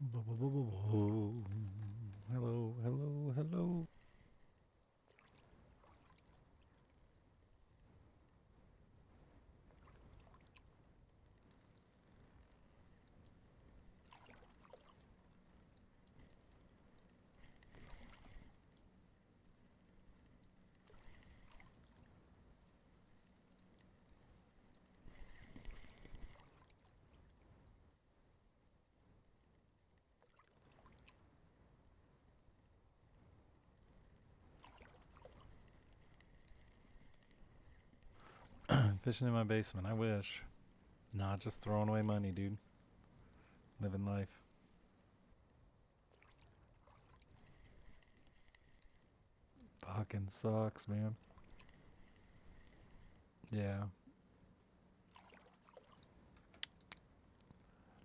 Hello, hello, hello. Fishing in my basement, I wish. Nah, just throwing away money, dude. Living life. Fucking sucks, man. Yeah,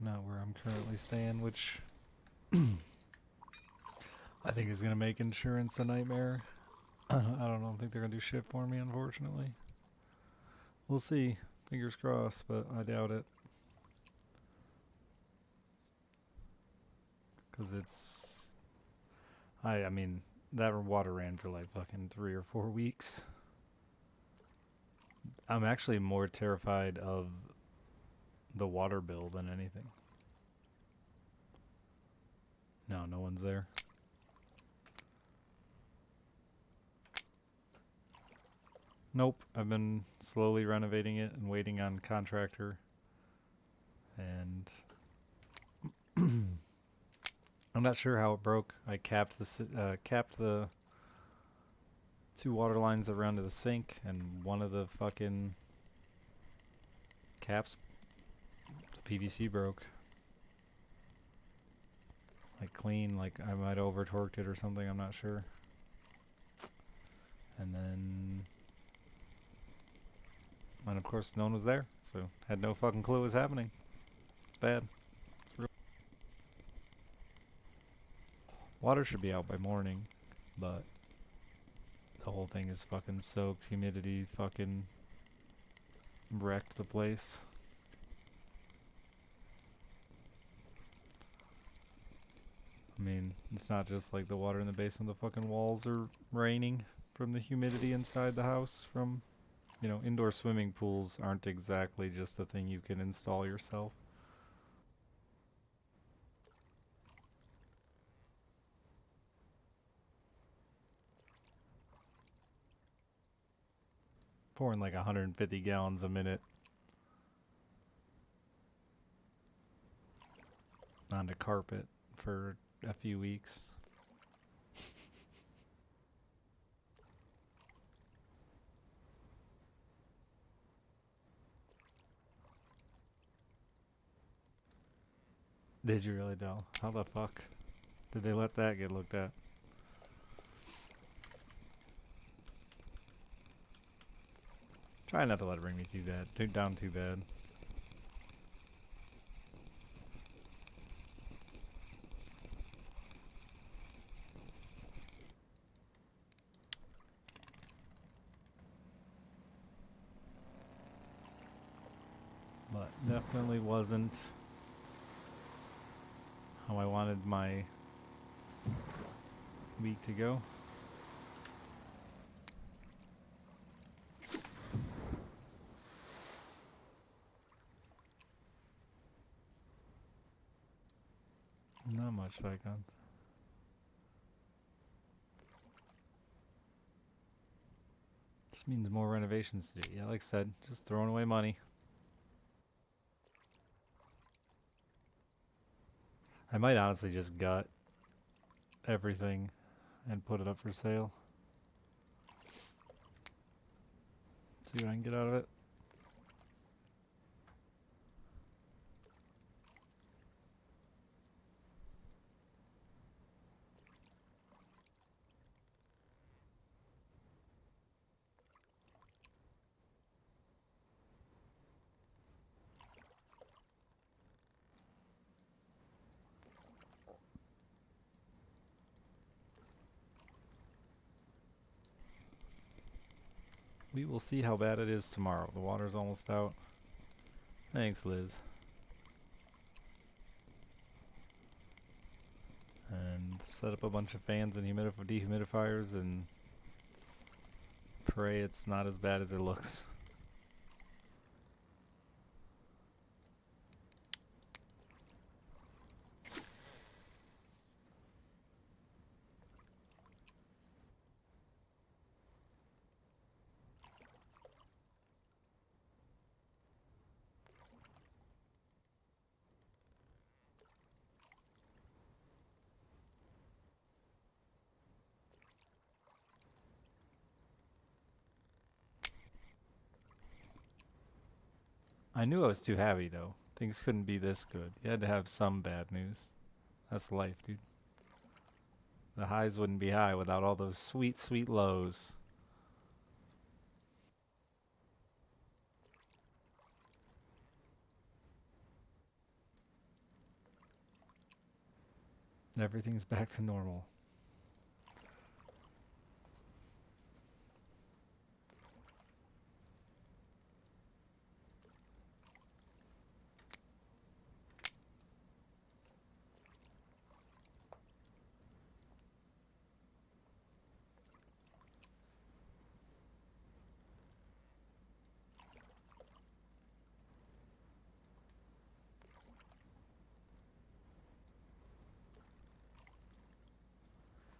not where I'm currently staying, which I think is gonna make insurance a nightmare. I don't think they're gonna do shit for me, unfortunately. We'll see. Fingers crossed, but I doubt it. Cause I mean, that water ran for like fucking 3 or 4 weeks. I'm actually more terrified of the water bill than anything. No, no one's there. Nope. I've been slowly renovating it and waiting on contractor. And I'm not sure how it broke. I capped the two water lines that run to the sink, and one of the fucking caps, the PVC broke. Like clean, like I might have over torqued it or something. I'm not sure. And of course, no one was there, so had no fucking clue what was happening. It's bad. Water should be out by morning, but the whole thing is fucking soaked. Humidity fucking wrecked the place. I mean, it's not just like the water in the basement. The fucking walls are raining from the humidity inside the house. Indoor swimming pools aren't exactly just a thing you can install yourself. Pouring like 150 gallons a minute onto carpet for a few weeks. Did you really, Del? How the fuck did they let that get looked at? Try not to let it bring me down too bad. But definitely wasn't how I wanted my week to go. Not much, Psychon. This means more renovations to do. Yeah, like I said, just throwing away money. I might honestly just gut everything and put it up for sale. See what I can get out of it. We will see how bad it is tomorrow. The water's almost out. Thanks, Liz. and set up a bunch of fans and dehumidifiers and pray it's not as bad as it looks. I knew I was too happy though. Things couldn't be this good. You had to have some bad news. That's life, dude. The highs wouldn't be high without all those sweet, sweet lows. Everything's back to normal.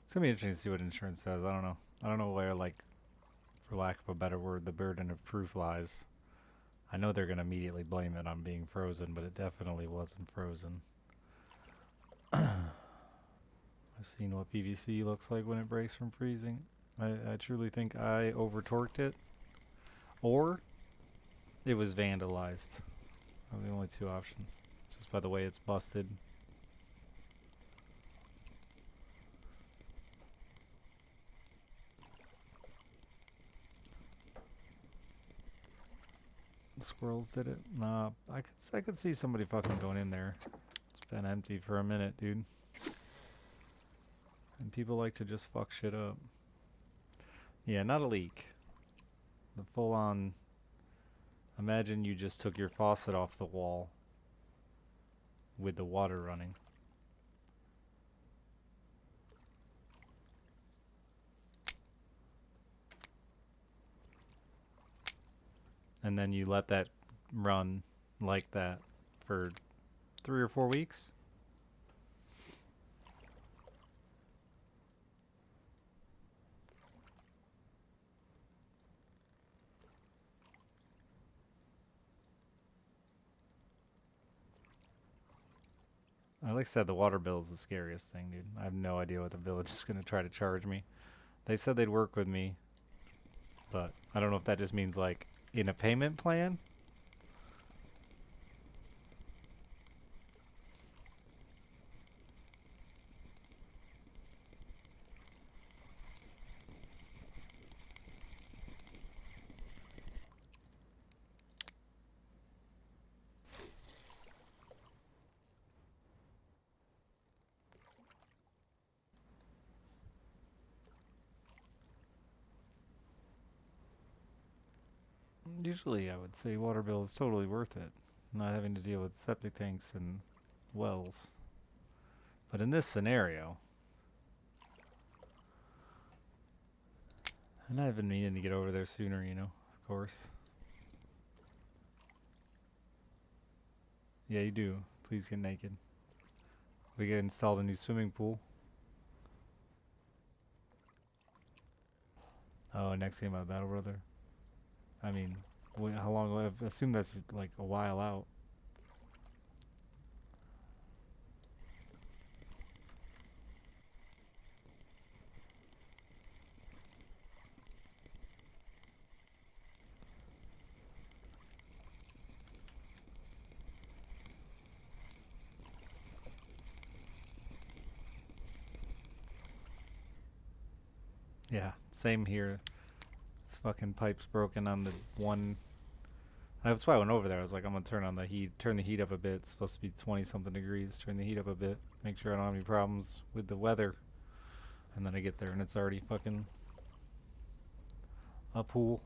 It's gonna be interesting to see what insurance says. I don't know. I don't know where, like, for lack of a better word, the burden of proof lies. I know they're gonna immediately blame it on being frozen, but it definitely wasn't frozen. I've seen what PVC looks like when it breaks from freezing. I truly think I over torqued it, or it was vandalized. Are the only two options. Just by the way it's busted. The squirrels did it? Nah, I could see somebody fucking going in there. It's been empty for a minute, dude. And people like to just fuck shit up. Yeah, not a leak. The full on. Imagine you just took your faucet off the wall with the water running. And then you let that run like that for 3 or 4 weeks. Like I said, the water bill is the scariest thing, dude. I have no idea what the village is going to try to charge me. They said they'd work with me, but I don't know if that just means, like, in a payment plan. Usually, I would say water bill is totally worth it, not having to deal with septic tanks and wells. But in this scenario, and I've been meaning to get over there sooner, you know, of course. Yeah, you do. Please get naked. We get installed a new swimming pool. Oh, next game of Battle Brother. I mean, how long? I assume that's like a while out. Yeah, same here. This fucking pipe's broken on the one. That's why I went over there. I was like, I'm gonna turn the heat up a bit. It's supposed to be 20 something degrees. Turn the heat up a bit. Make sure I don't have any problems with the weather. And then I get there and it's already fucking a pool.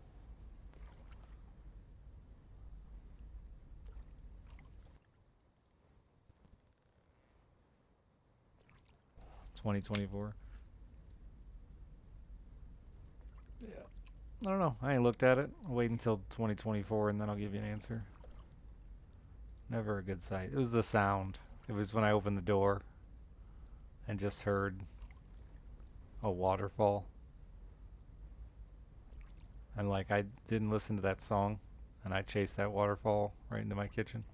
2024. Yeah. I don't know. I ain't looked at it. I'll wait until 2024 and then I'll give you an answer. Never a good sight. It was the sound. It was when I opened the door and just heard a waterfall. And like I didn't listen to that song and I chased that waterfall right into my kitchen.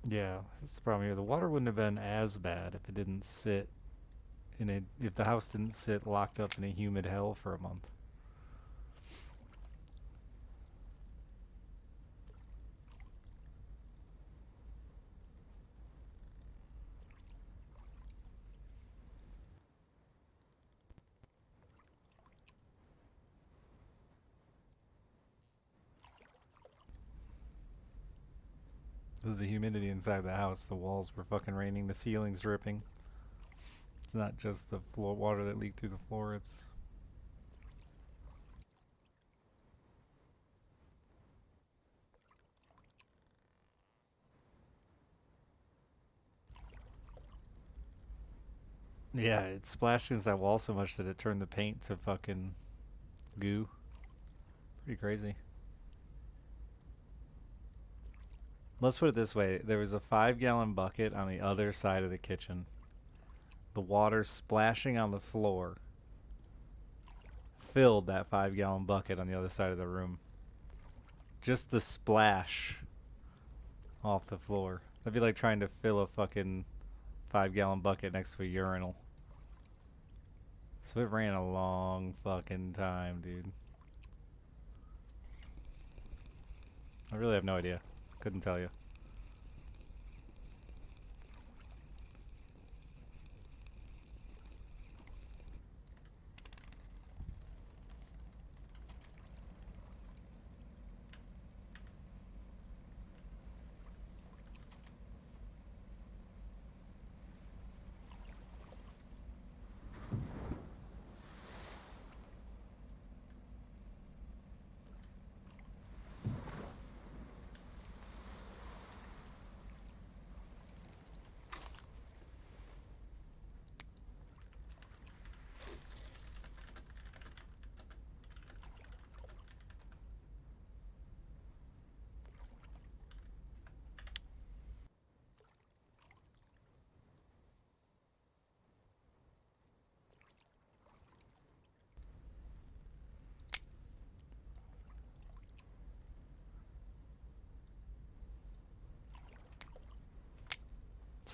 Yeah, that's the problem here. The water wouldn't have been as bad if it didn't sit in a if the house didn't sit locked up in a humid hell for a month. This is the humidity inside the house. The walls were fucking raining. The ceiling's dripping. It's not just the floor water that leaked through the floor. It's yeah, it splashed against that wall so much that it turned the paint to fucking goo. Pretty crazy. Let's put it this way. There was a 5-gallon bucket on the other side of the kitchen. The water splashing on the floor filled that 5-gallon bucket on the other side of the room. Just the splash off the floor. That'd be like trying to fill a fucking 5-gallon bucket next to a urinal. So it ran a long fucking time, dude. I really have no idea. Couldn't tell you.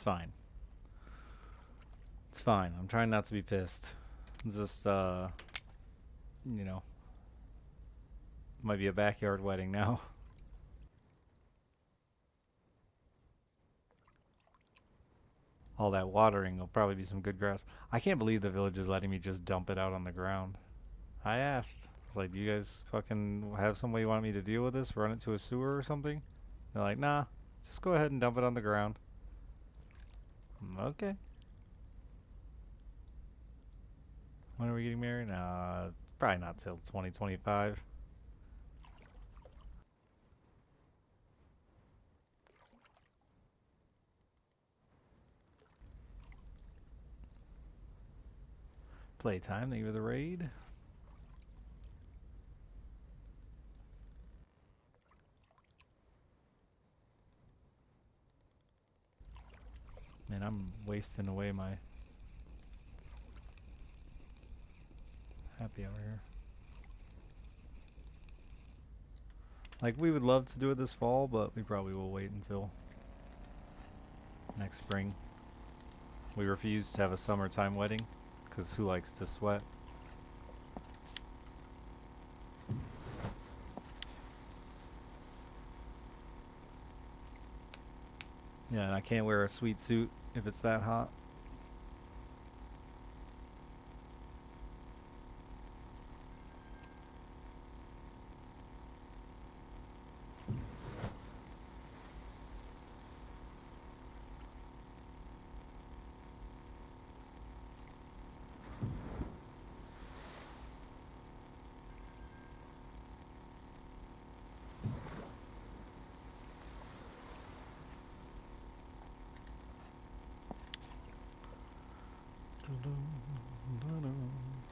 It's fine. It's fine. I'm trying not to be pissed. It's just, you know, might be a backyard wedding now. All that watering will probably be some good grass. I can't believe the village is letting me just dump it out on the ground. I asked. I was like, do you guys fucking have some way you want me to deal with this? Run it to a sewer or something? They're like, nah, just go ahead and dump it on the ground. Okay. When are we getting married? Probably not till 2025. Playtime, thank you for the raid. Man, I'm wasting away my happy hour here. Like, we would love to do it this fall, but we probably will wait until next spring. We refuse to have a summertime wedding, because who likes to sweat? Yeah, and I can't wear a sweet suit if it's that hot.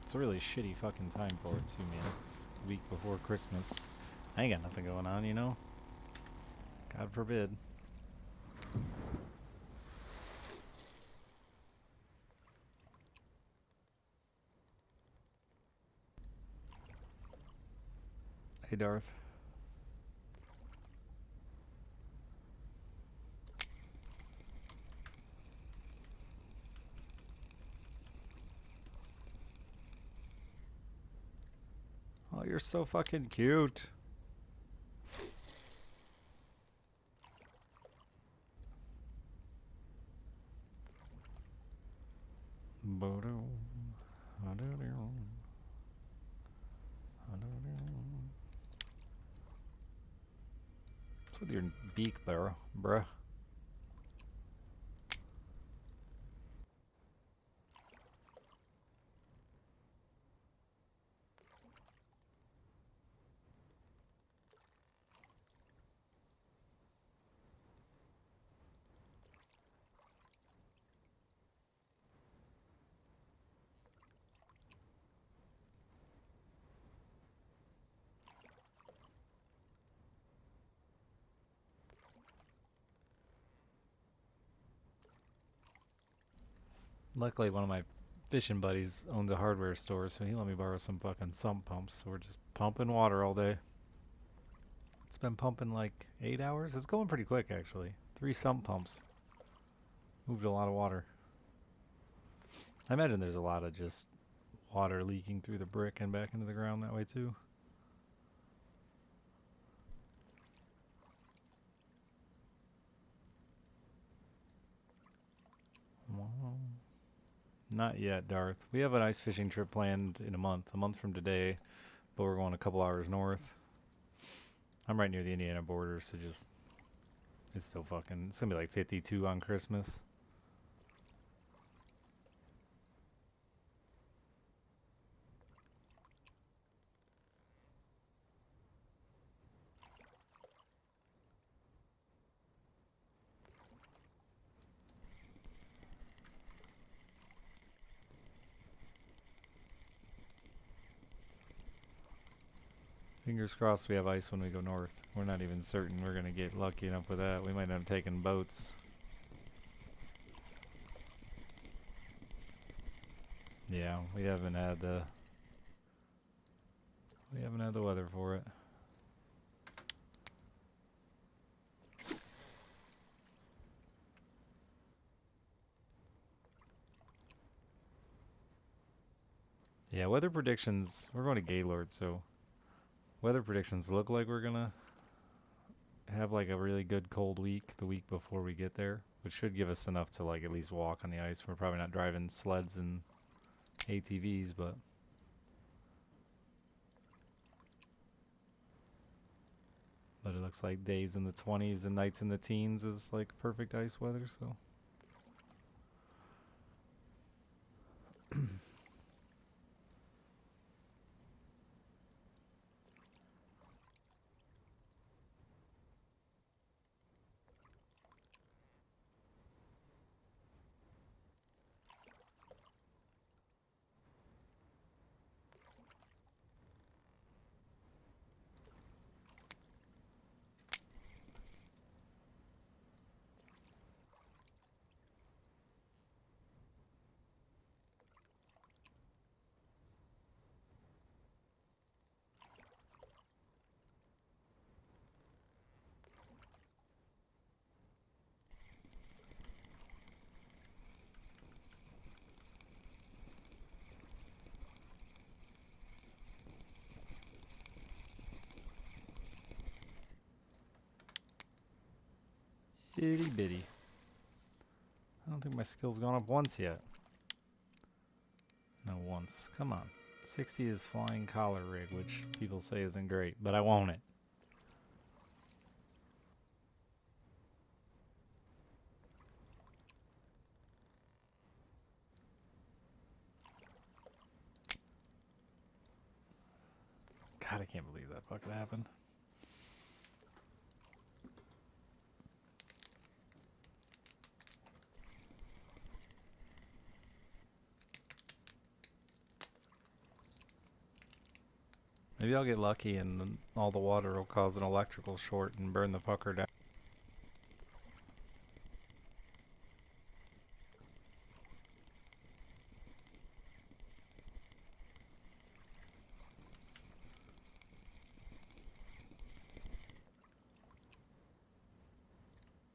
It's a really shitty fucking time for it too, man. Week before Christmas. I ain't got nothing going on, you know? God forbid. Hey, Darth. Oh, you're so fucking cute. What's with your beak, bruh? Luckily, one of my fishing buddies owns a hardware store, so he let me borrow some fucking sump pumps. So we're just pumping water all day. It's been pumping like 8 hours. It's going pretty quick, actually. 3 sump pumps. Moved a lot of water. I imagine there's a lot of just water leaking through the brick and back into the ground that way, too. Not yet, Darth. We have an ice fishing trip planned in a month from today, but we're going a couple hours north. I'm right near the Indiana border, so just it's still fucking. It's gonna be like 52 on Christmas. Fingers crossed we have ice when we go north. We're not even certain we're gonna get lucky enough with that. We might end up taking boats. Yeah, we haven't had the weather for it. Yeah, weather predictions. We're going to Gaylord, so weather predictions look like we're gonna have like a really good cold week the week before we get there, which should give us enough to like at least walk on the ice. We're probably not driving sleds and ATVs, but it looks like days in the 20s and nights in the teens is like perfect ice weather, so itty bitty. I don't think my skill's gone up once yet. No, once. Come on. 60 is flying collar rig, which people say isn't great, but I want it. God, I can't believe that fucking happened. Maybe I'll get lucky and then all the water will cause an electrical short and burn the fucker down.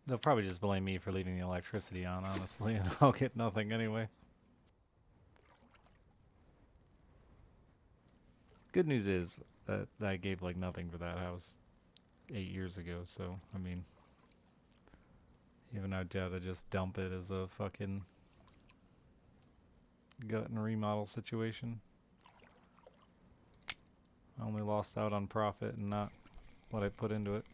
They'll probably just blame me for leaving the electricity on, honestly, and I'll get nothing anyway. Good news is that I gave like nothing for that house 8 years ago, so I mean, even I'd to just dump it as a fucking gut and remodel situation. I only lost out on profit and not what I put into it.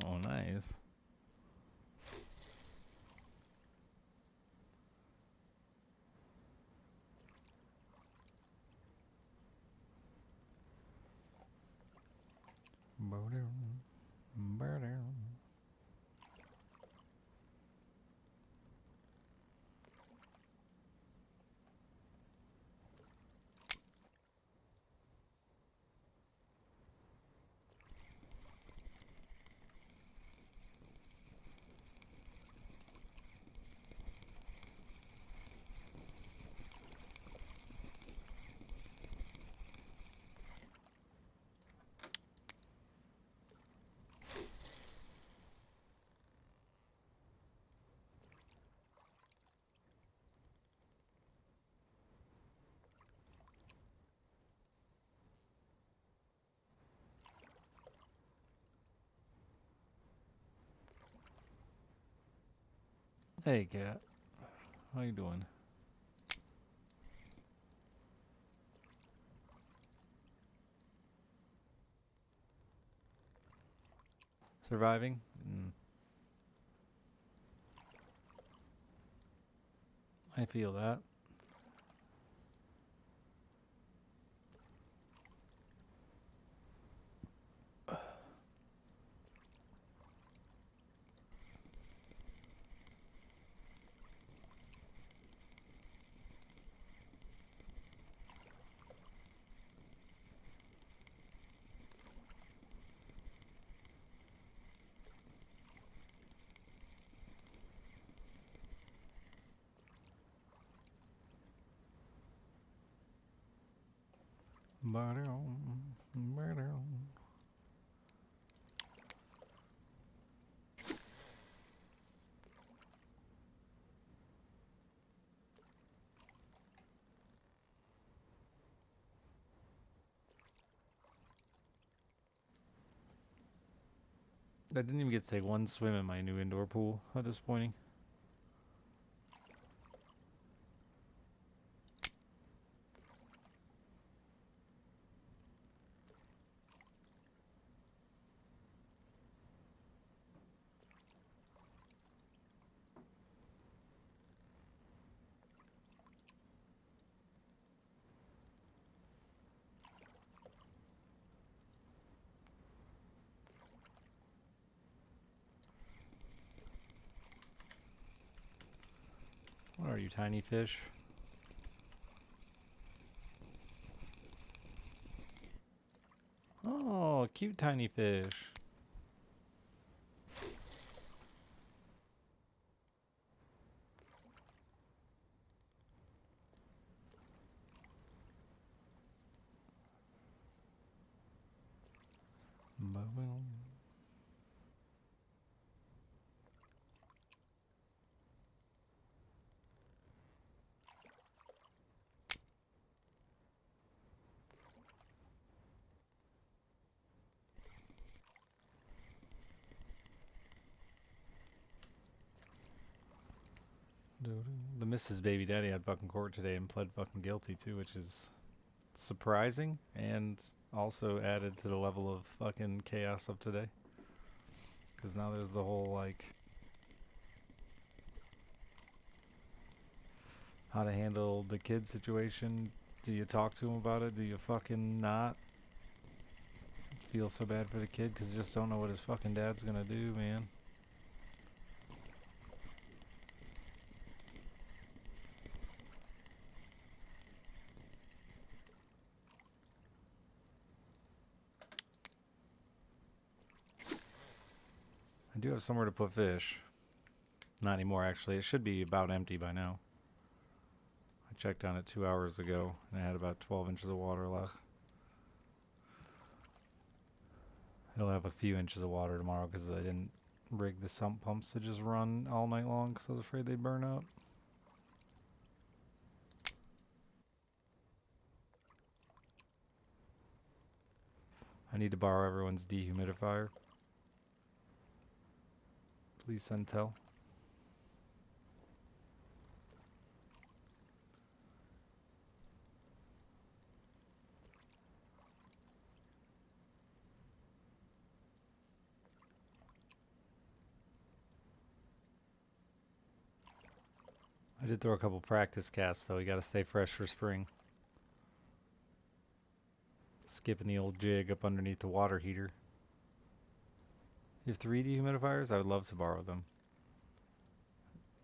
Oh, nice. Hey, cat. How you doing? Surviving? I feel that. I didn't even get to take one swim in my new indoor pool. How disappointing. What are you, tiny fish? Oh, cute tiny fish. The Mrs. Baby Daddy had fucking court today and pled fucking guilty too, which is surprising and also added to the level of fucking chaos of today. Because now there's the whole like how to handle the kid situation. Do you talk to him about it? Do you fucking not feel so bad for the kid because you just don't know what his fucking dad's gonna do, man? I do have somewhere to put fish. Not anymore, actually. It should be about empty by now. I checked on it 2 hours ago, and it had about 12 inches of water left. It'll have a few inches of water tomorrow because I didn't rig the sump pumps to just run all night long because I was afraid they'd burn out. I need to borrow everyone's dehumidifier. Please send Tel. I did throw a couple practice casts, though. You gotta stay fresh for spring. Skipping the old jig up underneath the water heater. You have 3 dehumidifiers? I would love to borrow them.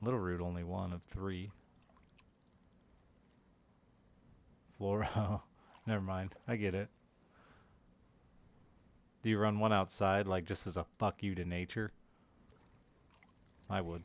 Little Root only one of 3. Flora. Oh, never mind. I get it. Do you run one outside, like just as a fuck you to nature? I would.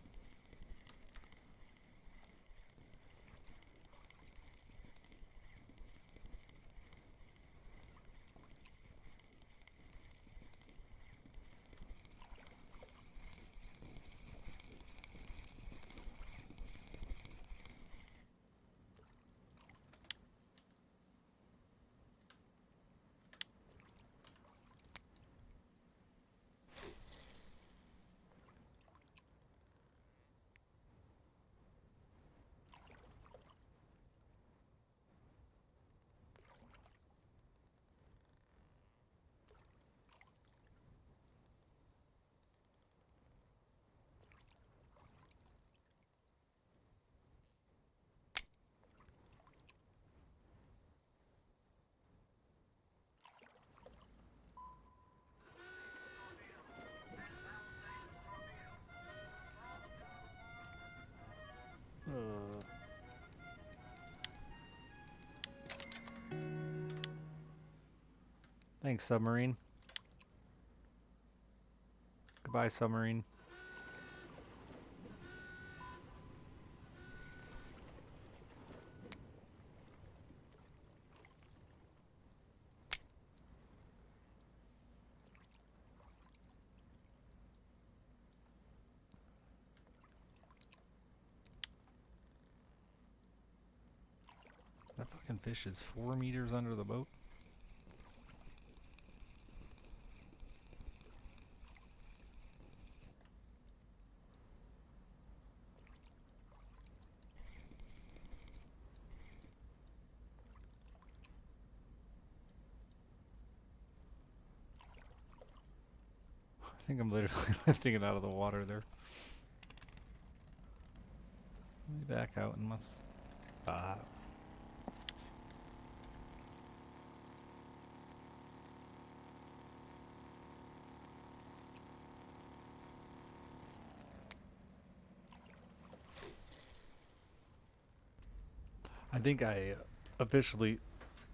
Thanks, submarine. Goodbye, submarine. That fucking fish is 4 meters under the boat. I think I'm literally lifting it out of the water there. Let me back out and must stop. I think I officially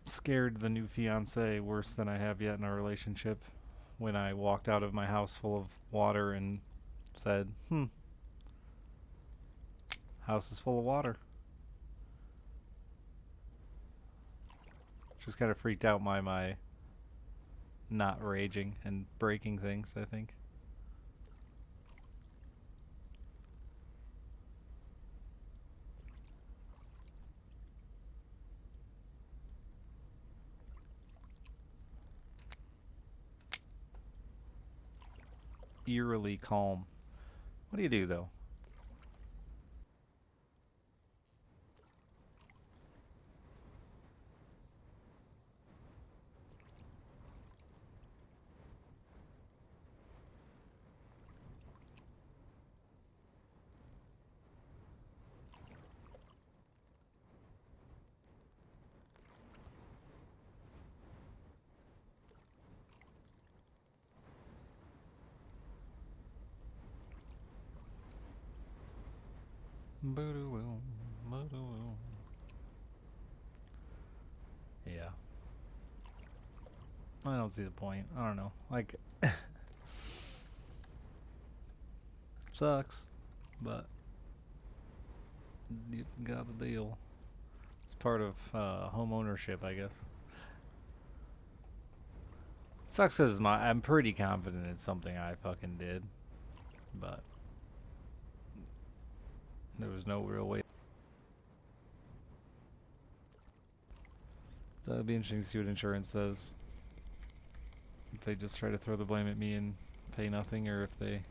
scared the new fiance worse than I have yet in our relationship when I walked out of my house full of water and said, house is full of water. Just kind of freaked out my not raging and breaking things, I think. Eerily calm. What do you do, though? Yeah. I don't see the point. I don't know. Like, sucks, but you got a deal. It's part of home ownership, I guess. Sucks because I'm pretty confident it's something I fucking did, but there was no real way. So it'll be interesting to see what insurance says. If they just try to throw the blame at me and pay nothing, or if they.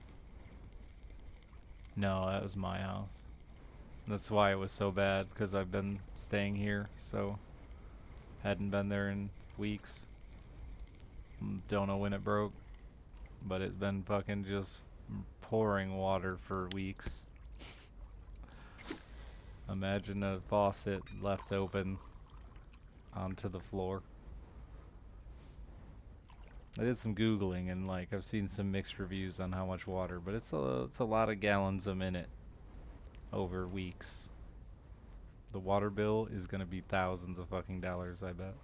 No, that was my house. That's why it was so bad, because I've been staying here, so hadn't been there in weeks. Don't know when it broke, but it's been fucking just pouring water for weeks. Imagine a faucet left open onto the floor. I did some googling and like I've seen some mixed reviews on how much water, but it's a lot of gallons a minute over weeks. The water bill is gonna be thousands of fucking dollars, I bet.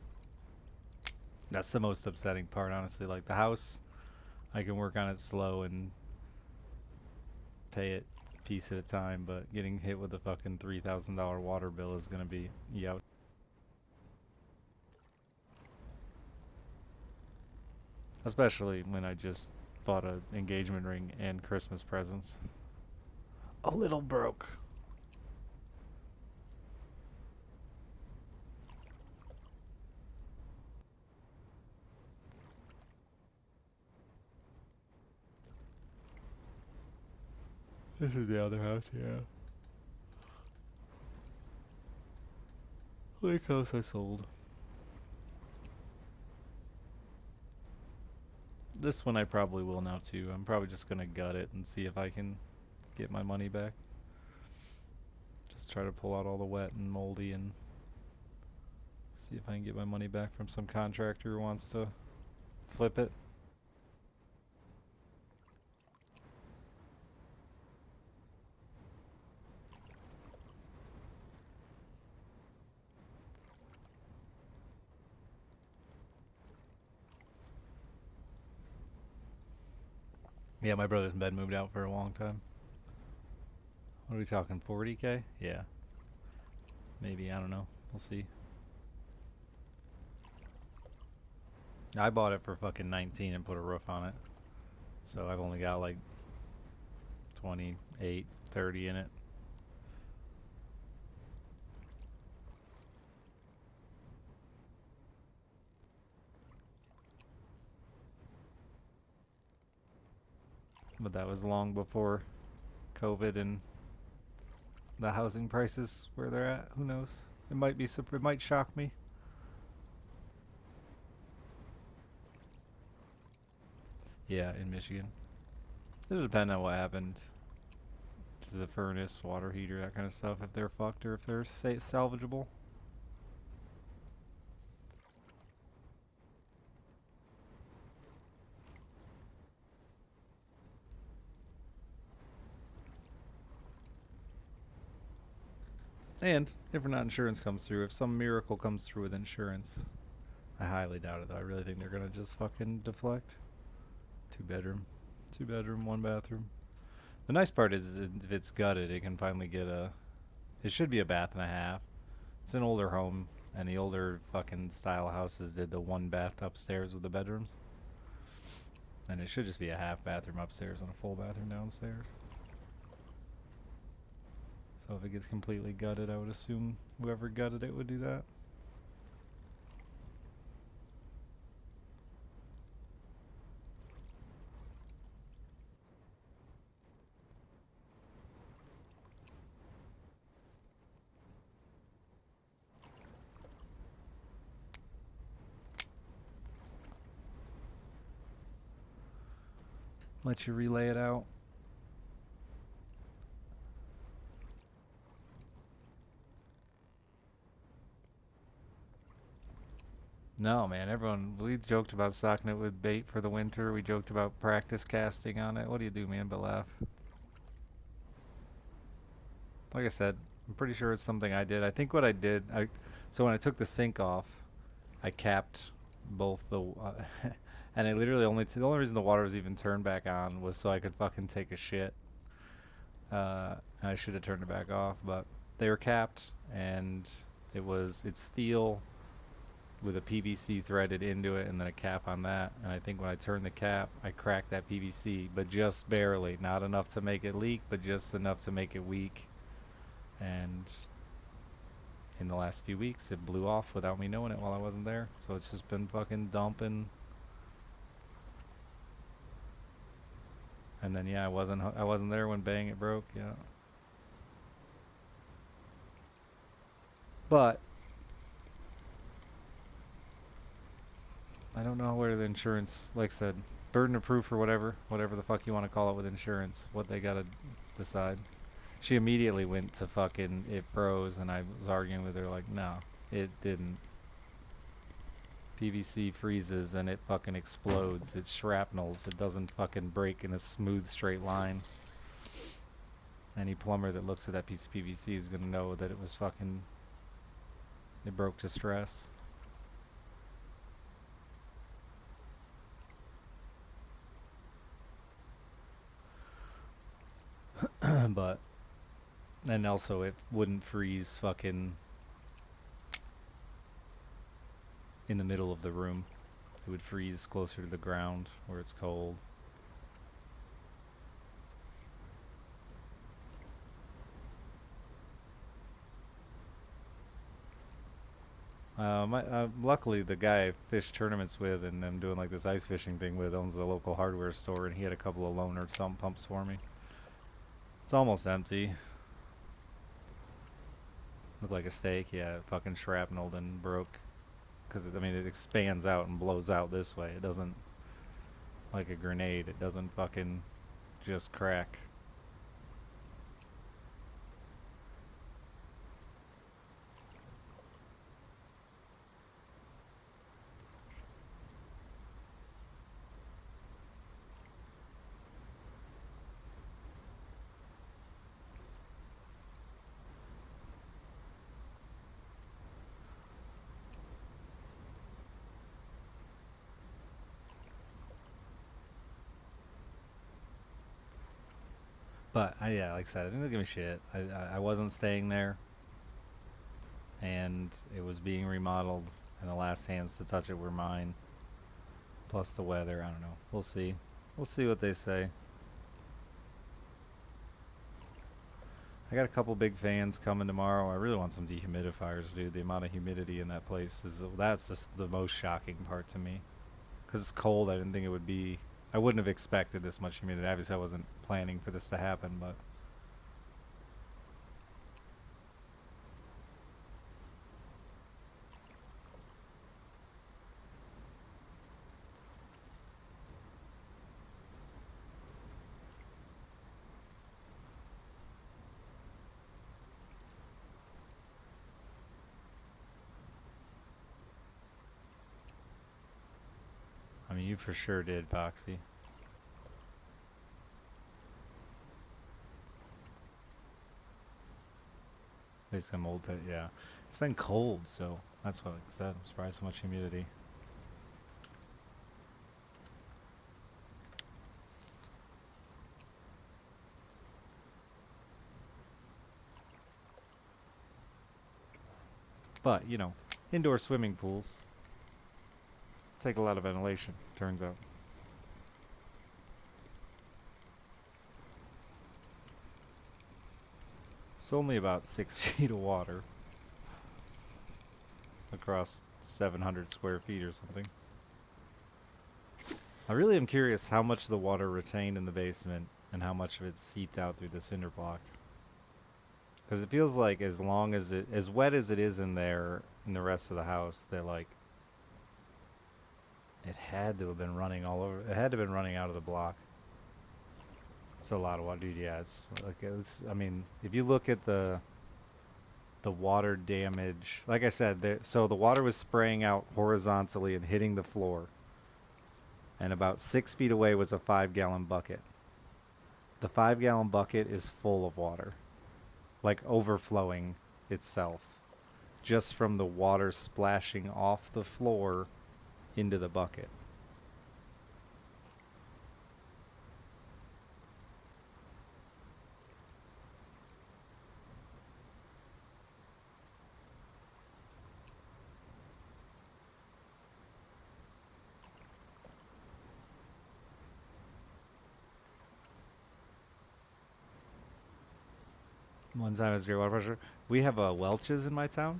That's the most upsetting part, honestly. Like the house, I can work on it slow and pay it piece at a time, but getting hit with a fucking $3,000 water bill is gonna be yout. Especially when I just bought an engagement ring and Christmas presents. A little broke. This is the other house, yeah. Lake house I sold. This one I probably will now too. I'm probably just gonna gut it and see if I can get my money back. Just try to pull out all the wet and moldy and see if I can get my money back from some contractor who wants to flip it. Yeah, my brother's been moved out for a long time. What are we talking, 40K? Yeah. Maybe, I don't know. We'll see. I bought it for fucking 19 and put a roof on it. So I've only got like 28, 30 in it. But that was long before COVID and the housing prices where they're at. Who knows? It might be. It might shock me. Yeah, in Michigan. It'll depend on what happened to the furnace, water heater, that kind of stuff. If they're fucked or if they're salvageable. And if not insurance comes through, if some miracle comes through with insurance, I highly doubt it though. I really think they're gonna just fucking deflect. 2 bedroom. 2 bedroom, 1 bathroom. The nice part is if it's gutted, it can finally get a. It should be a bath and a half. It's an older home, and the older fucking style houses did the one bath upstairs with the bedrooms. And it should just be a half bathroom upstairs and a full bathroom downstairs. So if it gets completely gutted, I would assume whoever gutted it would do that. Let you relay it out. No, man. Everyone, we joked about stocking it with bait for the winter. We joked about practice casting on it. What do you do, man, but laugh? Like I said, I'm pretty sure it's something I did. I think what I did, so when I took the sink off, I capped both the, and I literally the only reason the water was even turned back on was so I could fucking take a shit. I should have turned it back off, but they were capped, and it's steel with a PVC threaded into it, and then a cap on that. And I think when I turned the cap, I cracked that PVC, but just barely, not enough to make it leak, but just enough to make it weak. And in the last few weeks, it blew off without me knowing it while I wasn't there. So it's just been fucking dumping. And then yeah, I wasn't there when bang it broke. Yeah. But I don't know where the insurance, like I said, burden of proof or whatever the fuck you want to call it with insurance, what they gotta decide. She immediately went to fucking it froze, and I was arguing with her like, no, it didn't. PVC freezes and it fucking explodes. It shrapnels. It doesn't fucking break in a smooth straight line. Any plumber that looks at that piece of PVC is gonna know that it was fucking, it broke to stress. But, and also it wouldn't freeze fucking in the middle of the room. It would freeze closer to the ground where it's cold. Luckily, the guy I fish tournaments with and I'm doing like this ice fishing thing with owns a local hardware store, and he had a couple of loaner sump pumps for me. It's almost empty. Looked like a steak, yeah, fucking shrapneled and broke. Because, I mean, it expands out and blows out this way. It doesn't, like a grenade, it doesn't fucking just crack. But, yeah, like I said, I didn't give a shit. I wasn't staying there, and it was being remodeled, and the last hands to touch it were mine. Plus the weather, I don't know. We'll see. We'll see what they say. I got a couple big fans coming tomorrow. I really want some dehumidifiers, dude. The amount of humidity in that place that's just the most shocking part to me. Because it's cold, I didn't think it would be. I wouldn't have expected this much humidity. Obviously, I wasn't planning for this to happen, but I mean, you for sure did, Foxy. Basically, mold pit, yeah. It's been cold, so that's what I said. I'm surprised so much humidity. But, indoor swimming pools take a lot of ventilation, turns out. It's only about 6 feet of water across 700 square feet or something. I really am curious how much of the water retained in the basement and how much of it seeped out through the cinder block. Because it feels like as wet as it is in there in the rest of the house, they're like, it had to have been running all over. It had to have been running out of the block. It's a lot of water, dude. Yeah, I mean, if you look at the water damage, like I said, so the water was spraying out horizontally and hitting the floor. And about 6 feet away was a 5-gallon bucket. The 5-gallon bucket is full of water. like overflowing itself just from the water splashing off the floor into the bucket. One time it's great water pressure. We have Welch's in my town.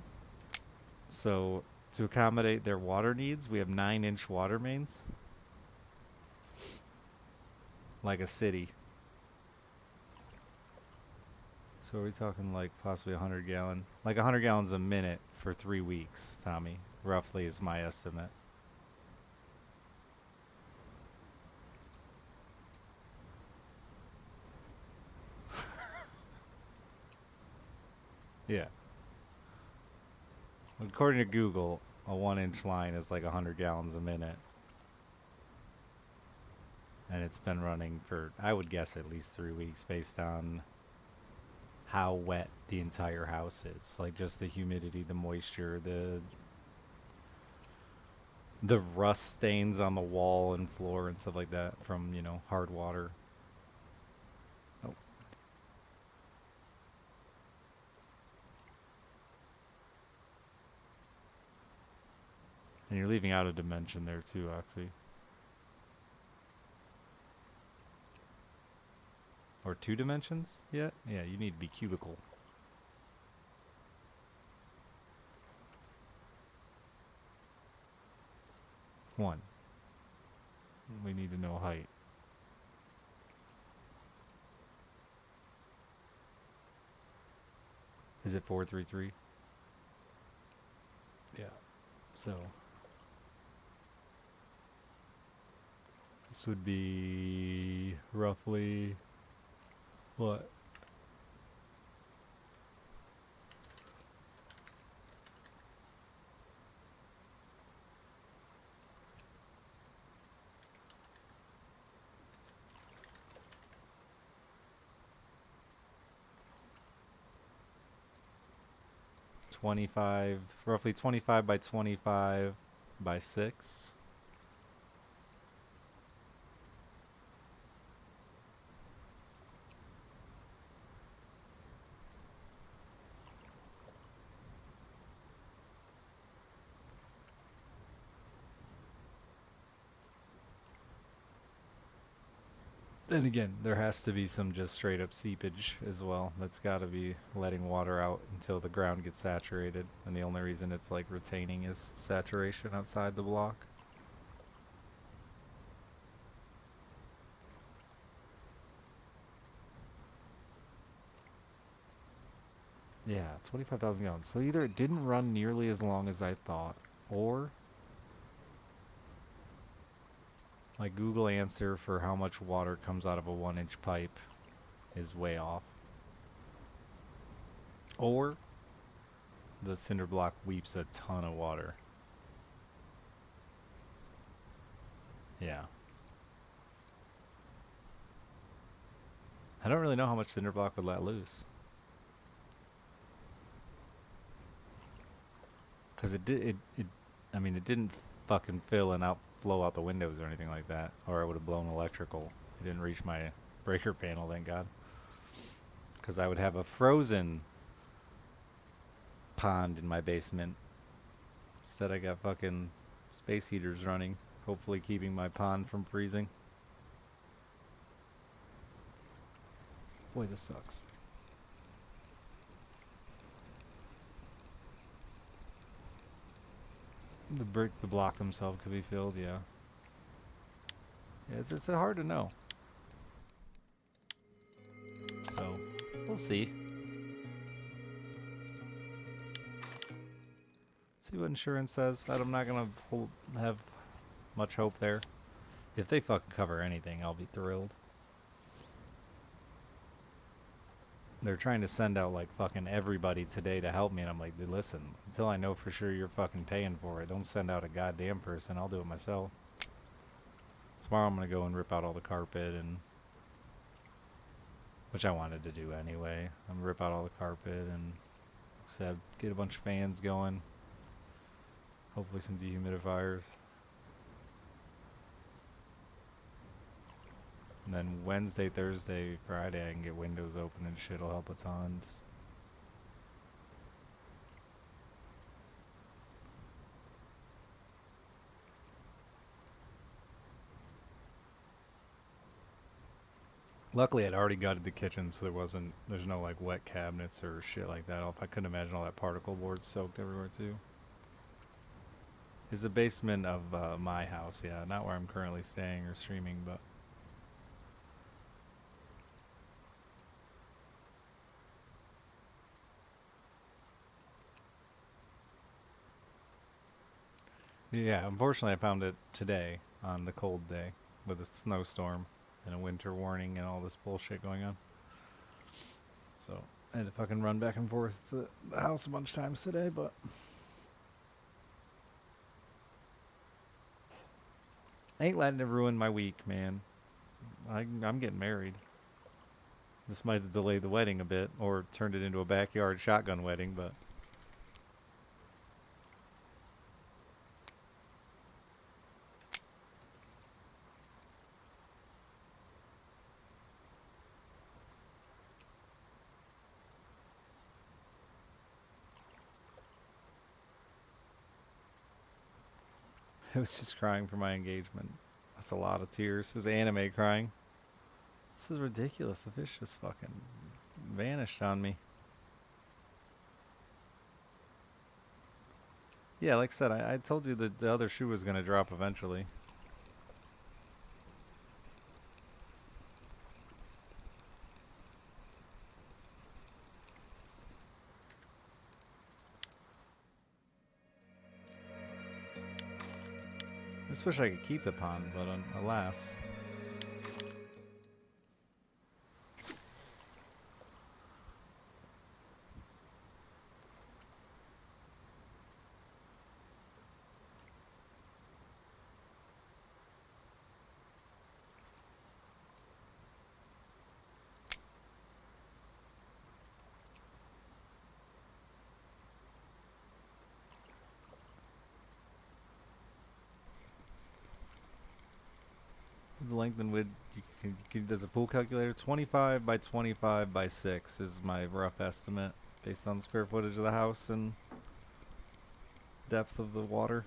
So to accommodate their water needs, we have 9-inch water mains. Like a city. So are we talking like possibly 100 gallon? Like 100 gallons a minute for 3 weeks, Tommy. Roughly is my estimate. Yeah. According to Google, a 1-inch line is like 100 gallons a minute. And it's been running for, I would guess, at least 3 weeks based on how wet the entire house is. Like just the humidity, the moisture, the rust stains on the wall and floor and stuff like that from, hard water. Oh. And you're leaving out a dimension there too, Oxy. Or 2 dimensions yet? Yeah, you need to be cubical. One. We need to know height. Is it 433? Yeah. So this would be roughly what? Roughly 25 by 25 by 6. Then again, there has to be some just straight up seepage as well. That's got to be letting water out until the ground gets saturated. And the only reason it's like retaining is saturation outside the block. Yeah, 25,000 gallons. So either it didn't run nearly as long as I thought, or my Google answer for how much water comes out of a 1-inch pipe is way off. Or the cinder block weeps a ton of water. Yeah. I don't really know how much cinder block would let loose. Because it didn't fucking fill and flow out the windows or anything like that. Or I would have blown electrical. It didn't reach my breaker panel, thank God. Because I would have a frozen pond in my basement. Instead I got fucking space heaters running. Hopefully keeping my pond from freezing. Boy, this sucks. The block themselves could be filled, yeah. Yeah, it's hard to know. So, we'll see. See what insurance says. I'm not gonna have much hope there. If they fucking cover anything, I'll be thrilled. They're trying to send out like fucking everybody today to help me, and I'm like, listen, until I know for sure you're fucking paying for it, don't send out a goddamn person. I'll do it myself. Tomorrow I'm gonna go and rip out all the carpet and which I wanted to do anyway. I'm gonna rip out all the carpet and said get a bunch of fans going. Hopefully some dehumidifiers. And then Wednesday, Thursday, Friday, I can get windows open and shit'll help a ton. Luckily, I'd already gutted the kitchen, so there's no like wet cabinets or shit like that. I couldn't imagine all that particle board soaked everywhere too. It's the basement of my house, yeah, not where I'm currently staying or streaming, but yeah. Unfortunately, I found it today on the cold day with a snowstorm and a winter warning and all this bullshit going on. So I had to fucking run back and forth to the house a bunch of times today, but ain't letting it ruin my week, man. I'm getting married. This might have delayed the wedding a bit or turned it into a backyard shotgun wedding, but I was just crying for my engagement. That's a lot of tears. It was anime crying. This is ridiculous. The fish just fucking vanished on me. Yeah, like I said, I told you that the other shoe was going to drop eventually. I just wish I could keep the pond, but alas. The length and width, does a pool calculator? 25 by 25 by 6 is my rough estimate based on the square footage of the house and depth of the water.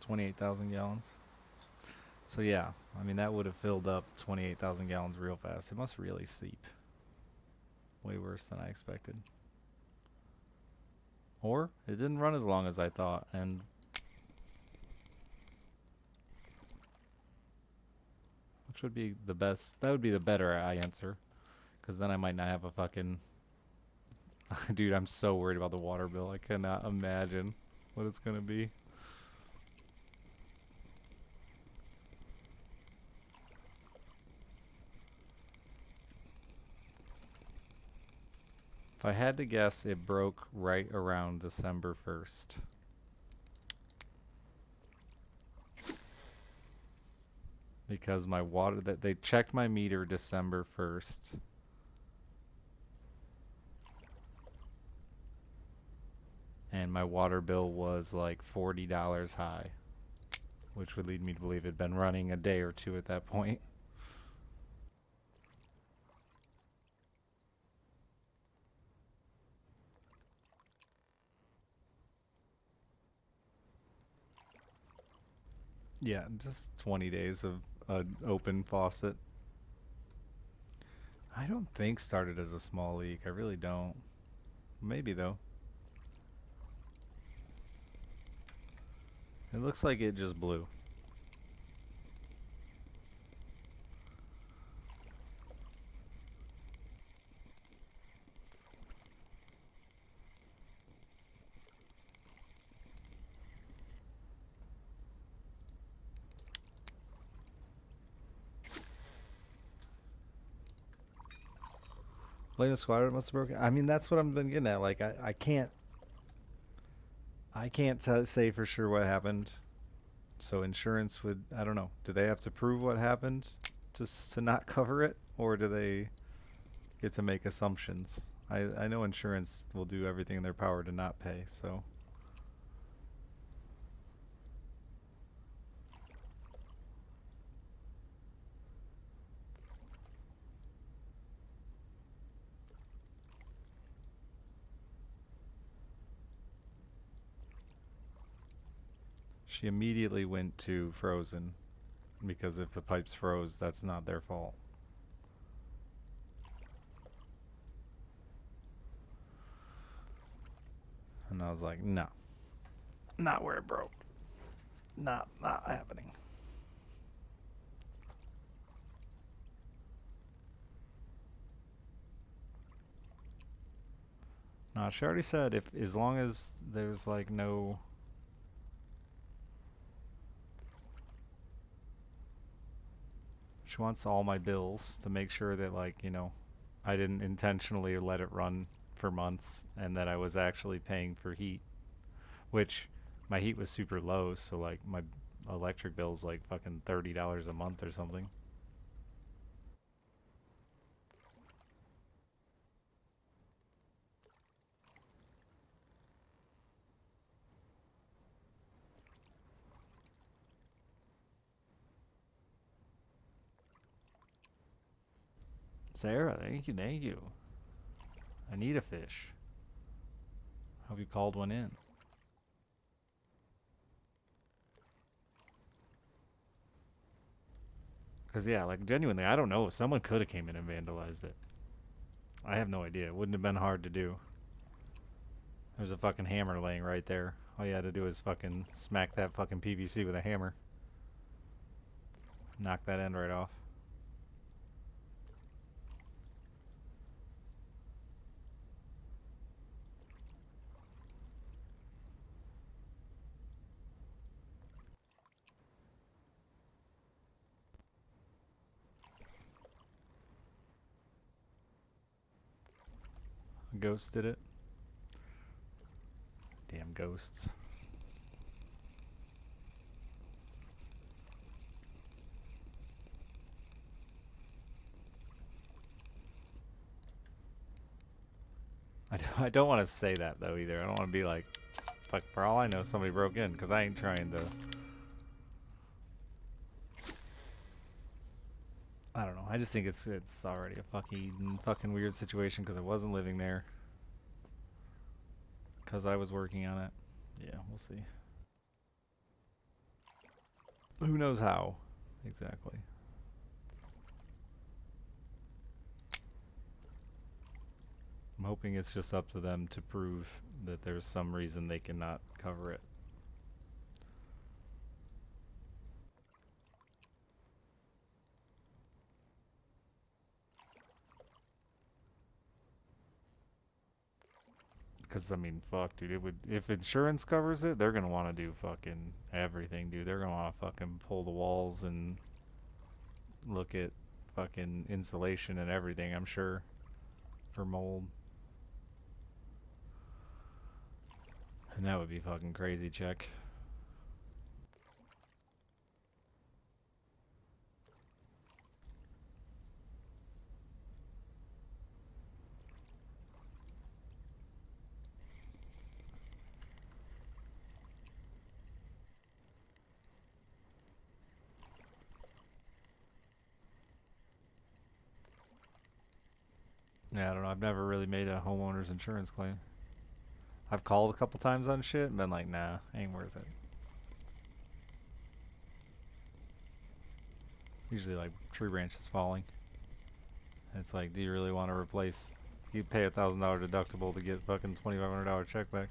$28,000 gallons. So yeah, I mean that would have filled up 28,000 gallons real fast. It must really seep. Way worse than I expected. Or it didn't run as long as I thought, and which would be the best. That would be the better answer, because then I might not have a fucking. Dude, I'm so worried about the water bill. I cannot imagine what it's gonna be. If I had to guess, it broke right around December 1st. Because my water, that they checked my meter December 1st. And my water bill was like $40 high, which would lead me to believe it'd been running a day or two at that point. Yeah, just 20 days of an open faucet. I don't think started as a small leak. I really don't. Maybe though. It looks like it just blew. Blame the squatter must have broken. I mean, that's what I've been getting at. Like, I can't I can't say for sure what happened. So insurance would, I don't know. Do they have to prove what happened to not cover it, or do they get to make assumptions? I know insurance will do everything in their power to not pay. So she immediately went to frozen because if the pipes froze, that's not their fault. And I was like, no, not where it broke. Not happening. No, she already said if as long as there's like no. She wants all my bills to make sure that like I didn't intentionally let it run for months and that I was actually paying for heat, which my heat was super low, so like my electric bill's like fucking $30 a month or something. Sarah, thank you, thank you. I need a fish. Hope you called one in. Cause yeah, like genuinely, I don't know. Someone could have came in and vandalized it. I have no idea. It wouldn't have been hard to do. There's a fucking hammer laying right there. All you had to do is fucking smack that fucking PVC with a hammer. Knock that end right off. A ghost did it. Damn ghosts. I don't want to say that though either. I don't want to be like, fuck, for all I know, somebody broke in because I ain't trying to. I don't know. I just think it's already a fucking weird situation because I wasn't living there. Because I was working on it. Yeah, we'll see. Who knows how exactly? I'm hoping it's just up to them to prove that there's some reason they cannot cover it. Because I mean, fuck, dude. It would if insurance covers it, they're gonna want to do fucking everything, dude. They're gonna want to fucking pull the walls and look at fucking insulation and everything. I'm sure for mold, and that would be fucking crazy. Check. Yeah, I don't know. I've never really made a homeowner's insurance claim. I've called a couple times on shit and been like, nah, ain't worth it. Usually like tree branches falling. And it's like, do you really want to replace? You pay $1,000 deductible to get fucking $2,500 check back.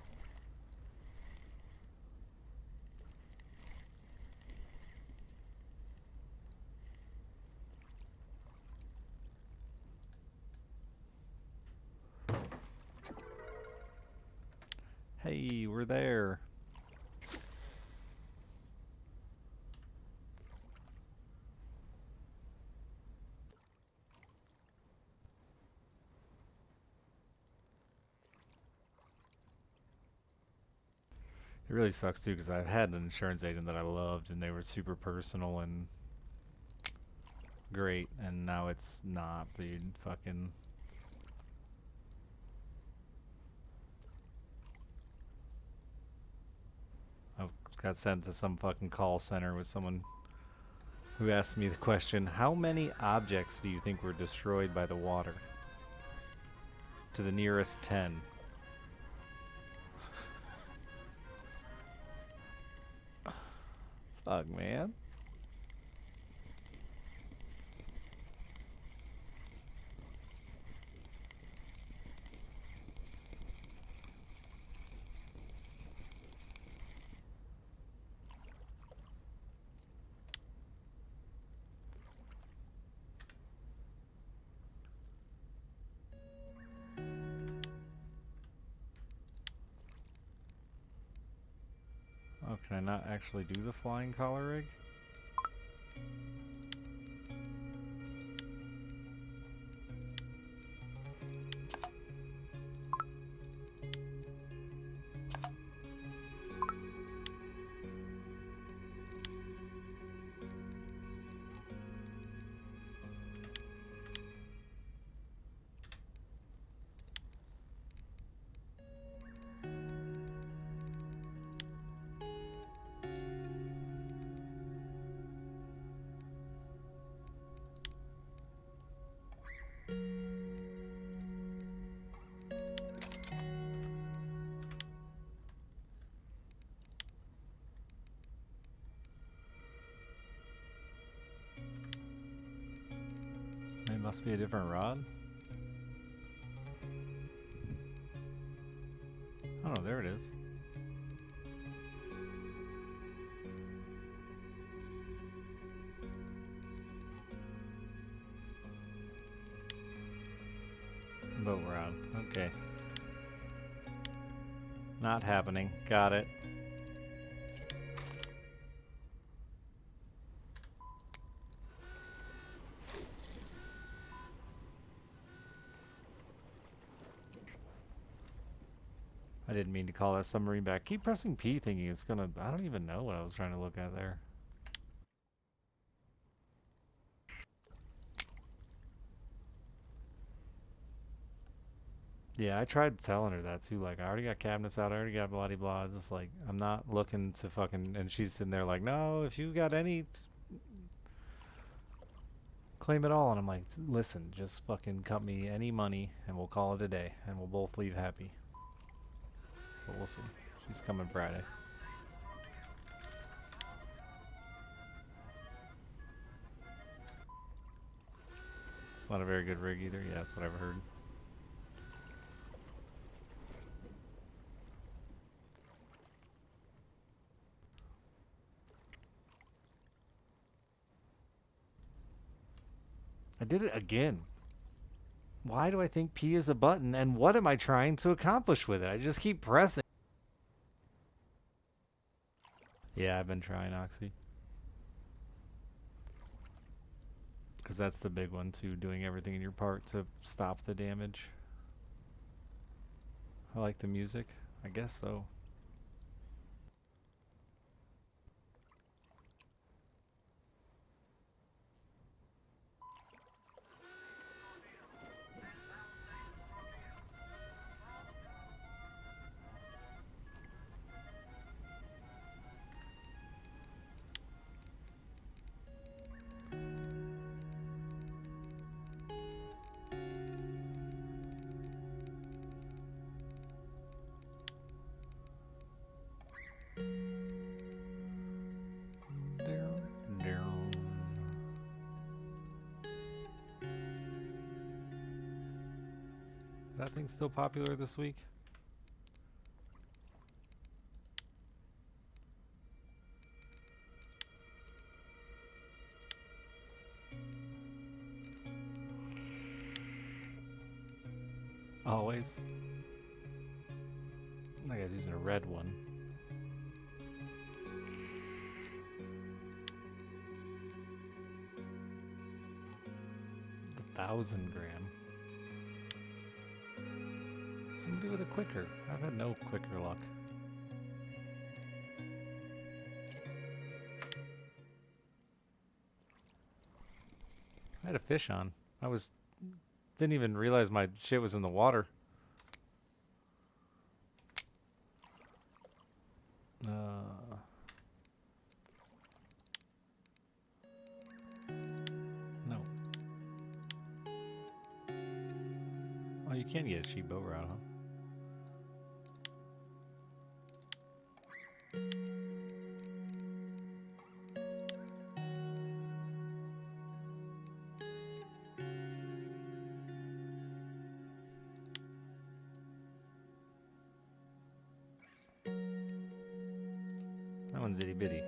Hey, we're there. It really sucks too because I've had an insurance agent that I loved and they were super personal and great, and now it's not, dude. Fucking. I got sent to some fucking call center with someone who asked me the question, how many objects do you think were destroyed by the water? To the nearest 10. Fuck, man. Oh, can I not actually do the flying collar rig? It must be a different rod. Oh, there it is. Boat rod. Okay. Not happening. Got it. I didn't mean to call that submarine back. Keep pressing P thinking it's gonna... I don't even know what I was trying to look at there. Yeah, I tried telling her that too. Like, I already got cabinets out. I already got blah blah. It's just like, I'm not looking to fucking... And she's sitting there like, no, if you got any... claim it all. And I'm like, listen, just fucking cut me any money and we'll call it a day. And we'll both leave happy. But we'll see. She's coming Friday. It's not a very good rig either. Yeah, that's what I've heard. I did it again. Why do I think P is a button, and what am I trying to accomplish with it? I just keep pressing. Yeah, I've been trying Oxy. Because that's the big one too, doing everything in your part to stop the damage. I like the music. I guess so. Is that thing still popular this week? Always. That guy's using a red one. The 1,000 gram. Somebody with a quicker. I've had no quicker luck. I had a fish on. Didn't even realize my shit was in the water. No. Oh, you can get a cheap boat route, huh? That one's itty bitty.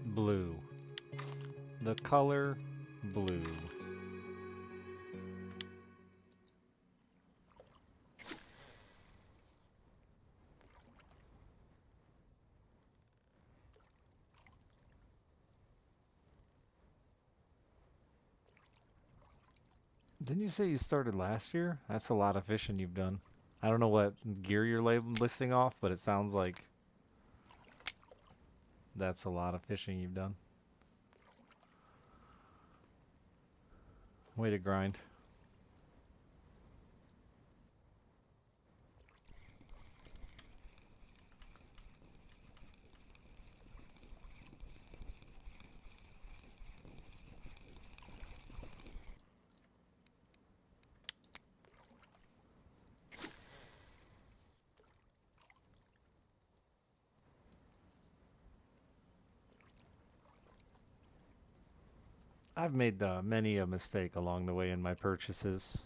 Blue. The color blue. Didn't you say you started last year? That's a lot of fishing you've done. I don't know what gear you're listing off, but it sounds like that's a lot of fishing you've done. Way to grind. I've made many a mistake along the way in my purchases.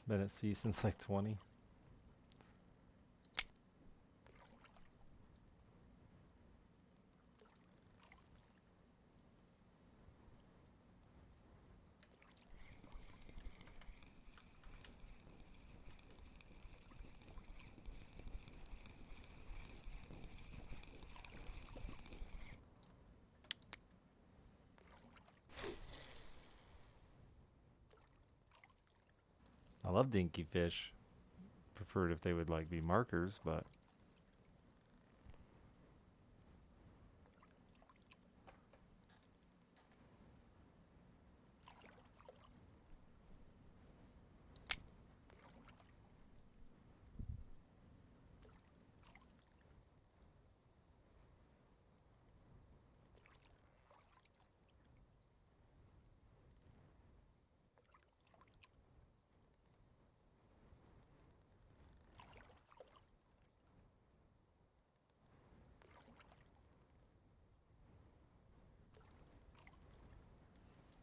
Been at sea since like 20. I love dinky fish. Preferred if they would like be markers, but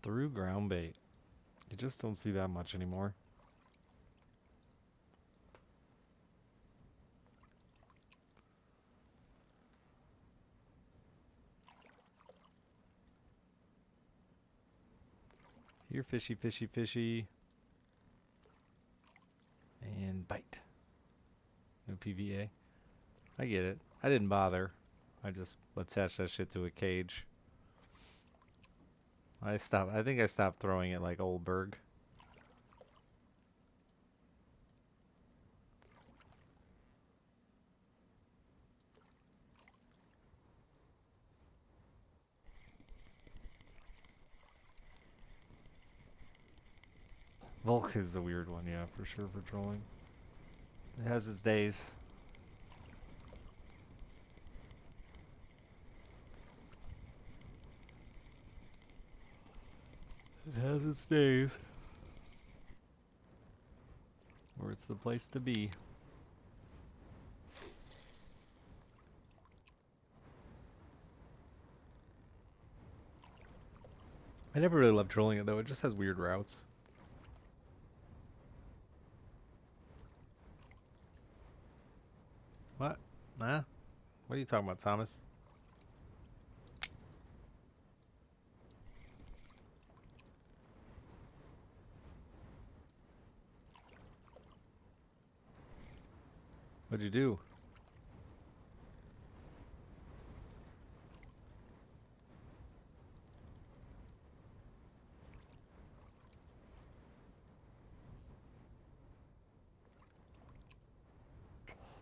through ground bait. You just don't see that much anymore. Here, fishy, fishy, fishy. And bite. No PVA. I get it. I didn't bother. I just attached that shit to a cage. I think I stopped throwing it like Oldberg. Volk is a weird one, yeah, for sure, for trolling. It has its days. It has its days. Where it's the place to be. I never really loved trolling it though, it just has weird routes. What? Nah? What are you talking about, Thomas? What'd you do?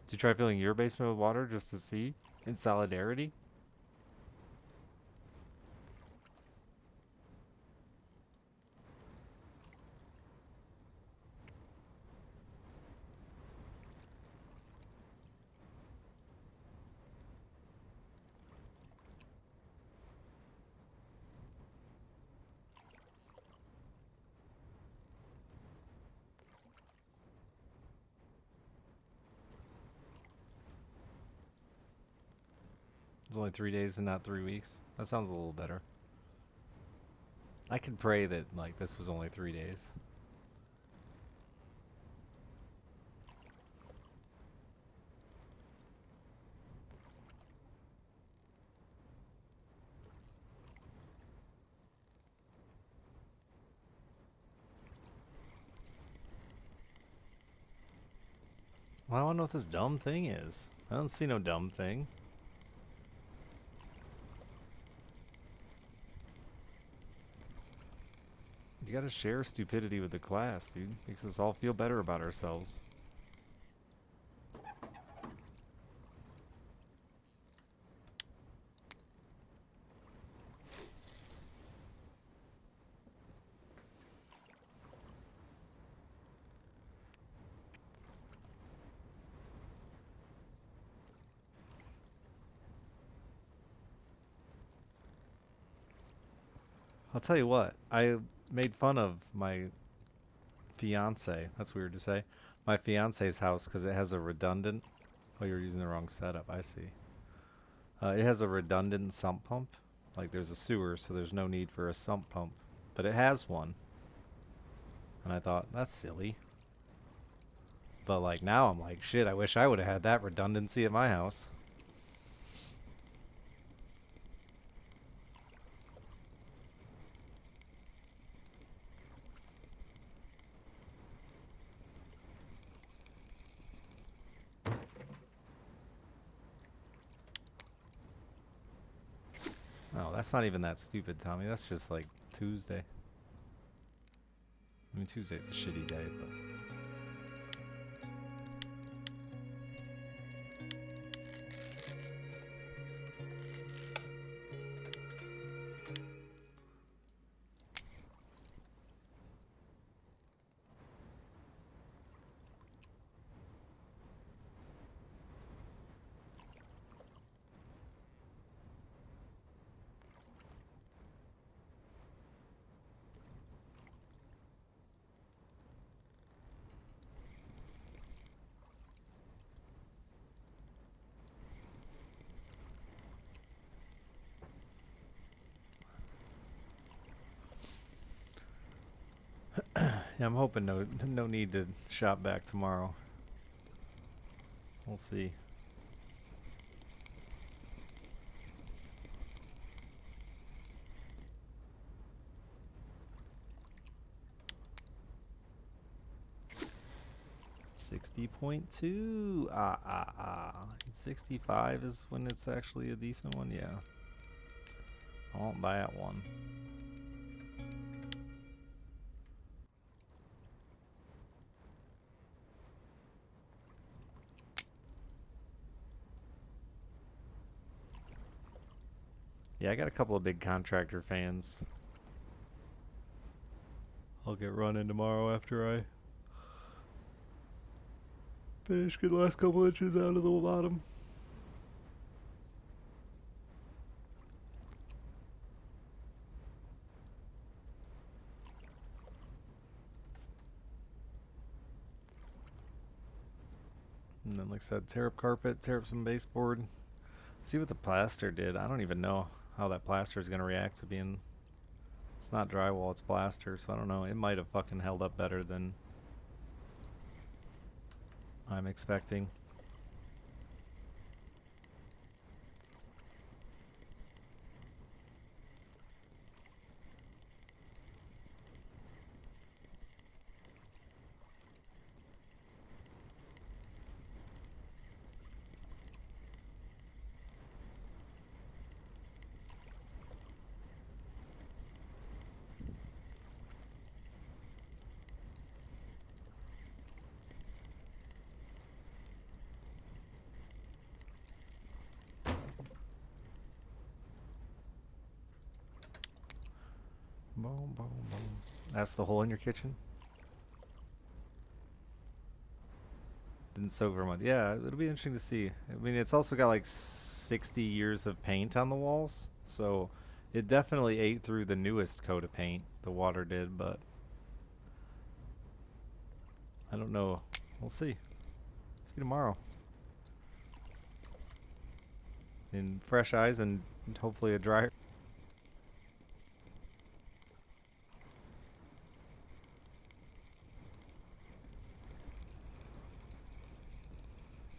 Did you try filling your basement with water just to see? In solidarity? It's only 3 days and not 3 weeks. That sounds a little better. I could pray that, like, this was only 3 days. Well, I don't know what this dumb thing is. I don't see no dumb thing. You gotta share stupidity with the class, dude. Makes us all feel better about ourselves. I'll tell you what, I made fun of my fiance. That's weird to say. My fiance's house because it has a redundant. Oh, you're using the wrong setup. I see. It has a redundant sump pump. Like there's a sewer, so there's no need for a sump pump. But it has one. And I thought, that's silly. But like now I'm like, shit, I wish I would have had that redundancy at my house. Oh, that's not even that stupid, Tommy. That's just like Tuesday. I mean, Tuesday's a shitty day, but. 'Cause yeah, I'm hoping no need to shop back tomorrow. We'll see. $60.2. 65 is when it's actually a decent one. Yeah. I won't buy that one. Yeah, I got a couple of big contractor fans. I'll get running tomorrow after I finish getting the last couple inches out of the bottom. And then, like I said, tear up carpet, tear up some baseboard. See what the plaster did. I don't even know how that plaster is going to react to being. It's not drywall, it's plaster, so I don't know. It might have fucking held up better than I'm expecting. Boom, boom, boom. That's the hole in your kitchen? Didn't soak for a month. Yeah, it'll be interesting to see. I mean, it's also got like 60 years of paint on the walls, so it definitely ate through the newest coat of paint. The water did, but I don't know. We'll see. See tomorrow. In fresh eyes and hopefully a dryer.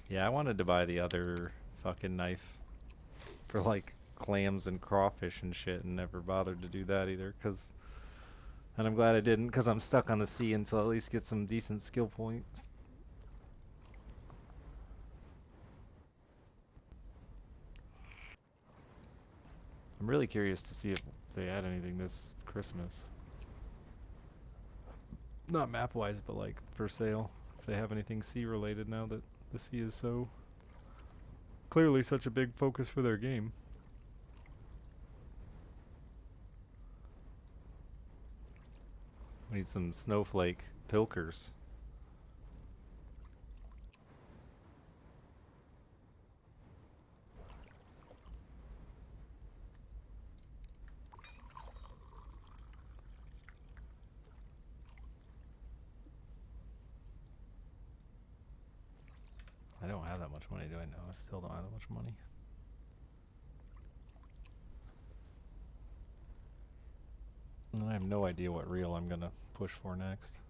Yeah, I wanted to buy the other fucking knife for like clams and crawfish and shit and never bothered to do that either and I'm glad I didn't because I'm stuck on the sea until I at least get some decent skill points. I'm really curious to see if they add anything this Christmas. Not map wise, but like for sale. If they have anything sea related now that the sea is so clearly such a big focus for their game. We need some snowflake pilkers. I don't have that much money, do I? No, I still don't have that much money. And I have no idea what reel I'm gonna push for next.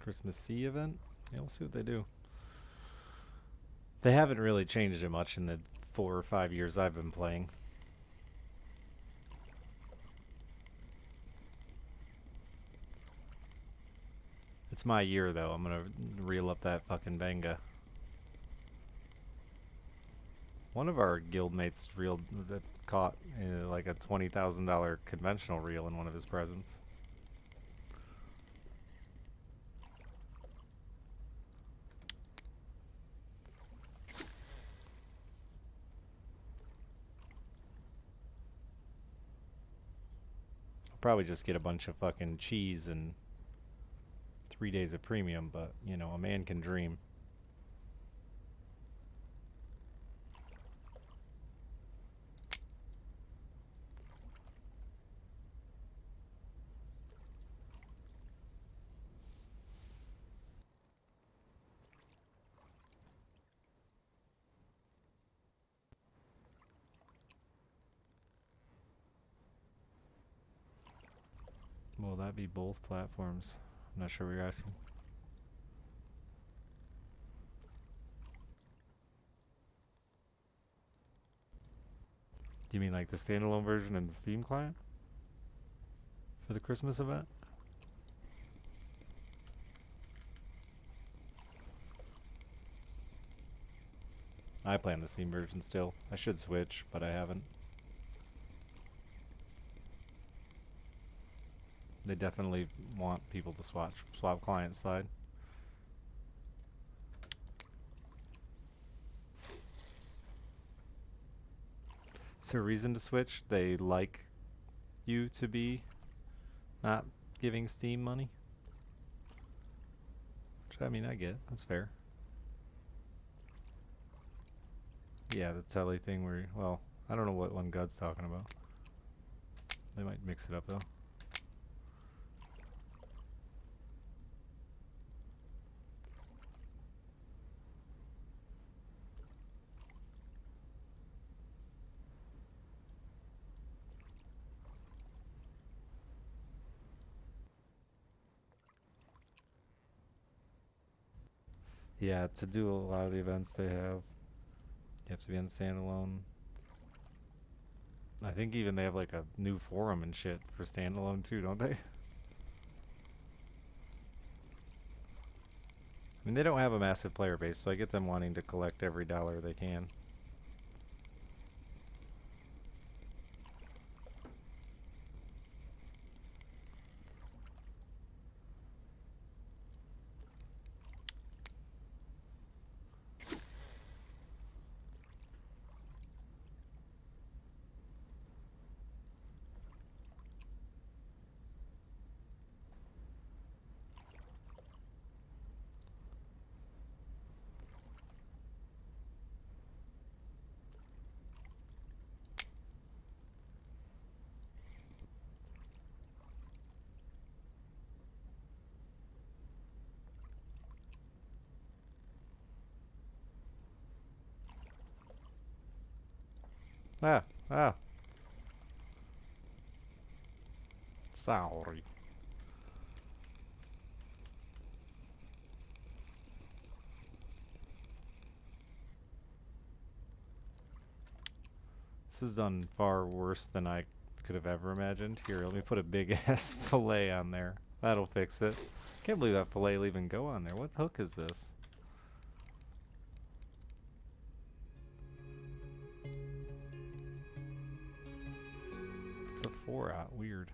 Christmas Sea event? Yeah, we'll see what they do. They haven't really changed it much in the 4 or 5 years I've been playing. It's my year though. I'm gonna reel up that fucking banga. One of our guildmates reeled that caught like a $20,000 conventional reel in one of his presents. I'll probably just get a bunch of fucking cheese and 3 days of premium, but you know, a man can dream. Will that be both platforms? I'm not sure what you're asking. Do you mean like the standalone version and the Steam client? For the Christmas event? I play on the Steam version still. I should switch, but I haven't. They definitely want people to swap client side. Is there a reason to switch? They like you to be not giving Steam money? Which, I mean, I get. That's fair. Yeah, the telly thing where, well, I don't know what one God's talking about. They might mix it up though. Yeah, to do a lot of the events they have, you have to be on standalone. I think even they have like a new forum and shit for standalone too, don't they? I mean, they don't have a massive player base, so I get them wanting to collect every dollar they can. Ah, ah. Sorry. This is done far worse than I could have ever imagined. Here, let me put a big ass fillet on there. That'll fix it. Can't believe that fillet will even go on there. What hook is this? It's a 4-aught. Weird.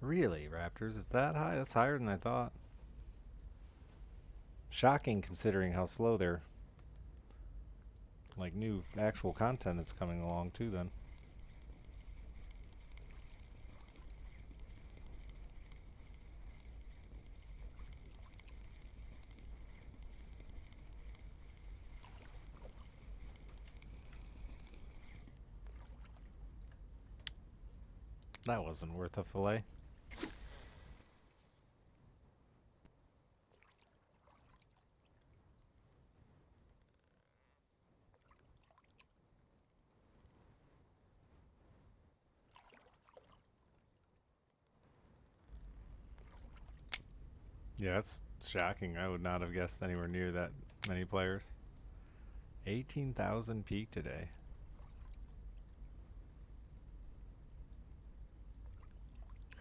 Really, Raptors? Is that high? That's higher than I thought. Shocking considering how slow their like new actual content is coming along too then. That wasn't worth a fillet. Yeah, that's shocking. I would not have guessed anywhere near that many players. 18,000 peak today.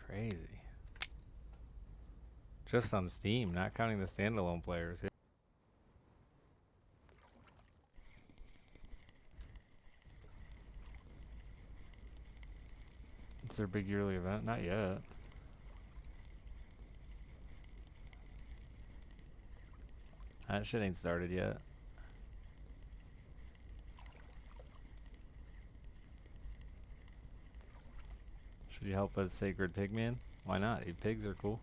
Crazy. Just on Steam, not counting the standalone players. It's their big yearly event? Not yet. That shit ain't started yet. Should you help a sacred pigman? Why not? Pigs are cool.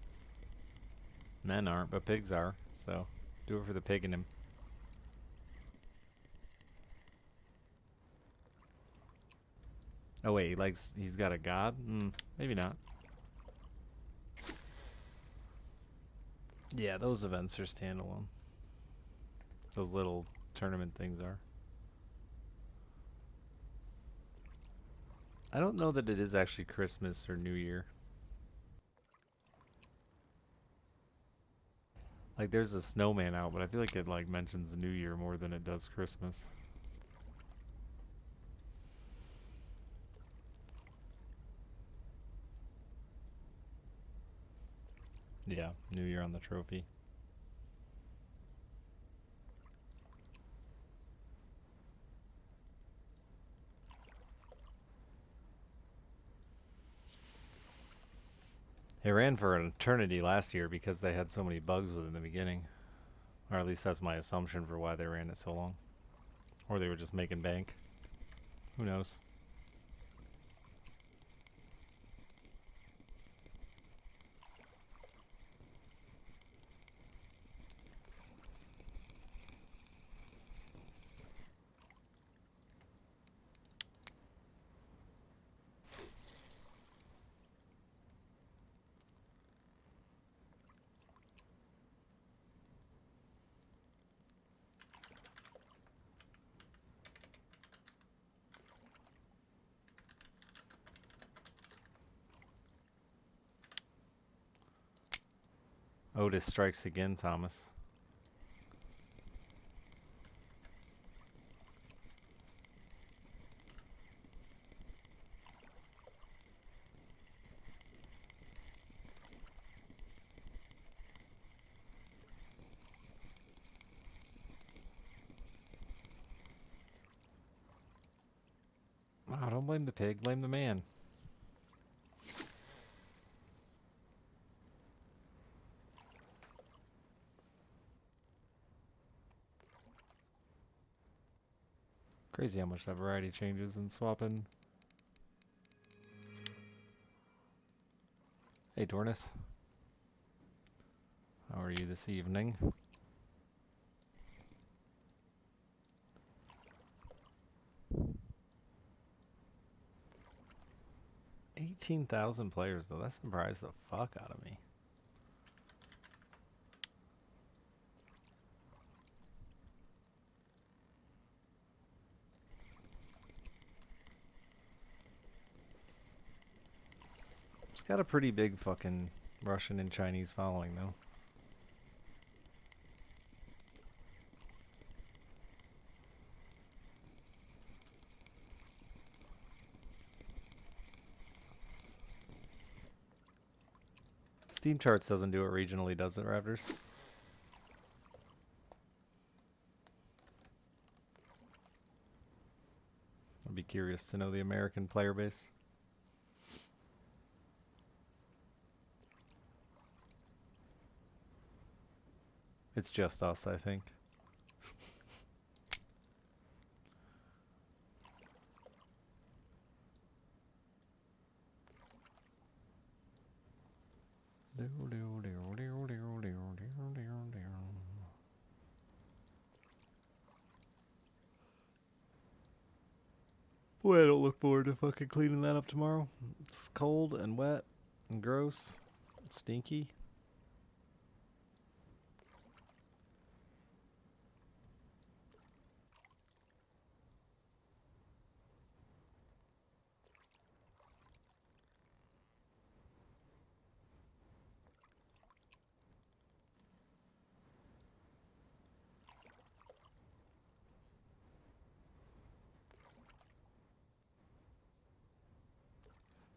Men aren't, but pigs are. So, do it for the pig in him. Oh wait, he's got a god? Maybe not. Yeah, those events are standalone. Those little tournament things are. I don't know that it is actually Christmas or New Year. Like there's a snowman out, but I feel like it like mentions the New Year more than it does Christmas. Yeah, New Year on the trophy. It ran for an eternity last year because they had so many bugs with it in the beginning. Or at least that's my assumption for why they ran it so long. Or they were just making bank. Who knows? Otis strikes again, Thomas. Wow, don't blame the pig, blame the man. Crazy how much that variety changes in swapping. Hey, Dornis. How are you this evening? 18,000 players though, that surprised the fuck out of me. It's got a pretty big fucking Russian and Chinese following though. Steam Charts doesn't do it regionally, does it, Raptors? I'd be curious to know the American player base. It's just us, I think. Boy, I don't look forward to fucking cleaning that up tomorrow. It's cold and wet and gross. It's stinky.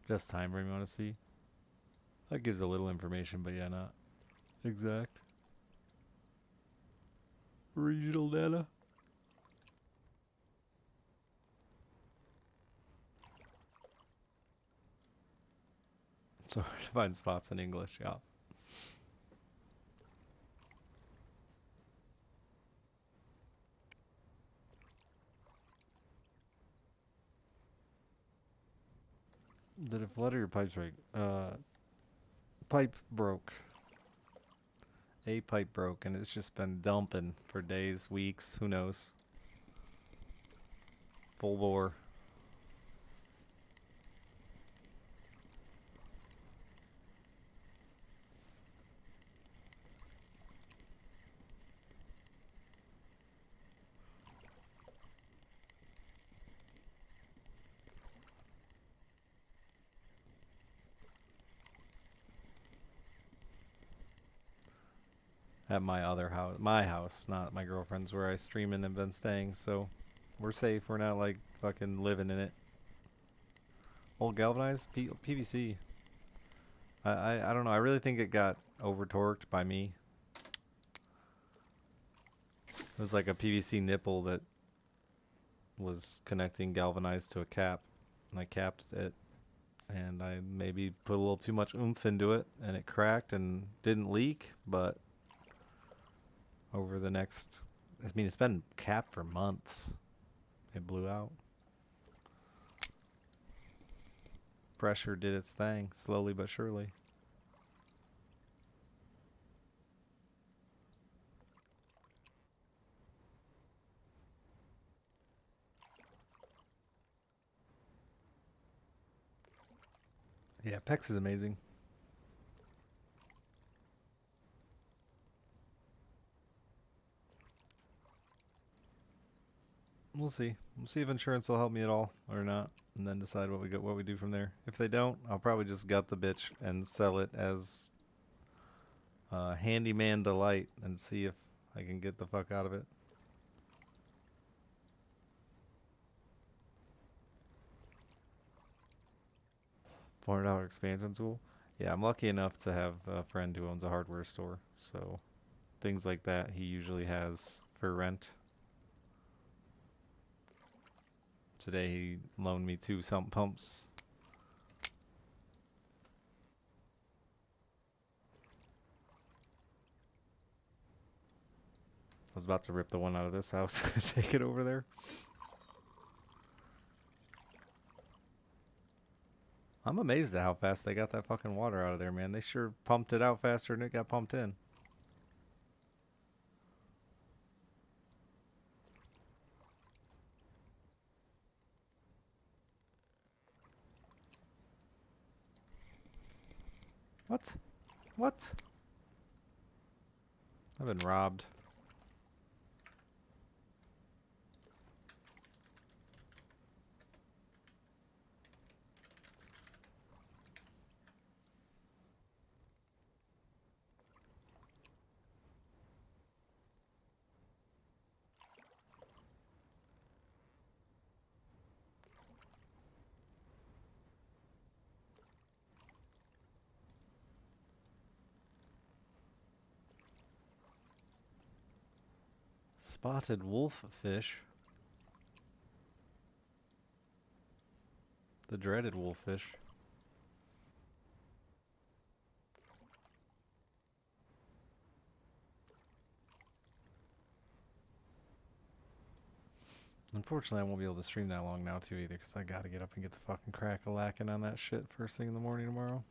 Just time frame you want to see. That gives a little information, but yeah, not exact. Regional data. So hard to find spots in English, yeah. Did it flood or your pipes break? Pipe broke. A pipe broke, and it's just been dumping for days, weeks, who knows. Full bore. At my other house, my house, not my girlfriend's, where I stream in and been staying, so we're safe. We're not like fucking living in it. Old galvanized PVC. I don't know. I really think it got over torqued by me. It was like a PVC nipple that was connecting galvanized to a cap, and I capped it, and I maybe put a little too much oomph into it, and it cracked and didn't leak, but over the next, I mean, it's been capped for months. It blew out. Pressure did its thing, slowly but surely. Yeah, PEX is amazing. We'll see. We'll see if insurance will help me at all or not, and then decide what we do from there. If they don't, I'll probably just gut the bitch and sell it as handyman delight and see if I can get the fuck out of it. $400 expansion tool. Yeah, I'm lucky enough to have a friend who owns a hardware store, so things like that he usually has for rent. Today he loaned me 2 sump pumps. I was about to rip the one out of this house and take it over there. I'm amazed at how fast they got that fucking water out of there, man. They sure pumped it out faster than it got pumped in. What? What? I've been robbed. Spotted wolf fish. The dreaded wolffish. Unfortunately, I won't be able to stream that long now, too, either, because I gotta get up and get the fucking crack-a-lackin' on that shit first thing in the morning tomorrow.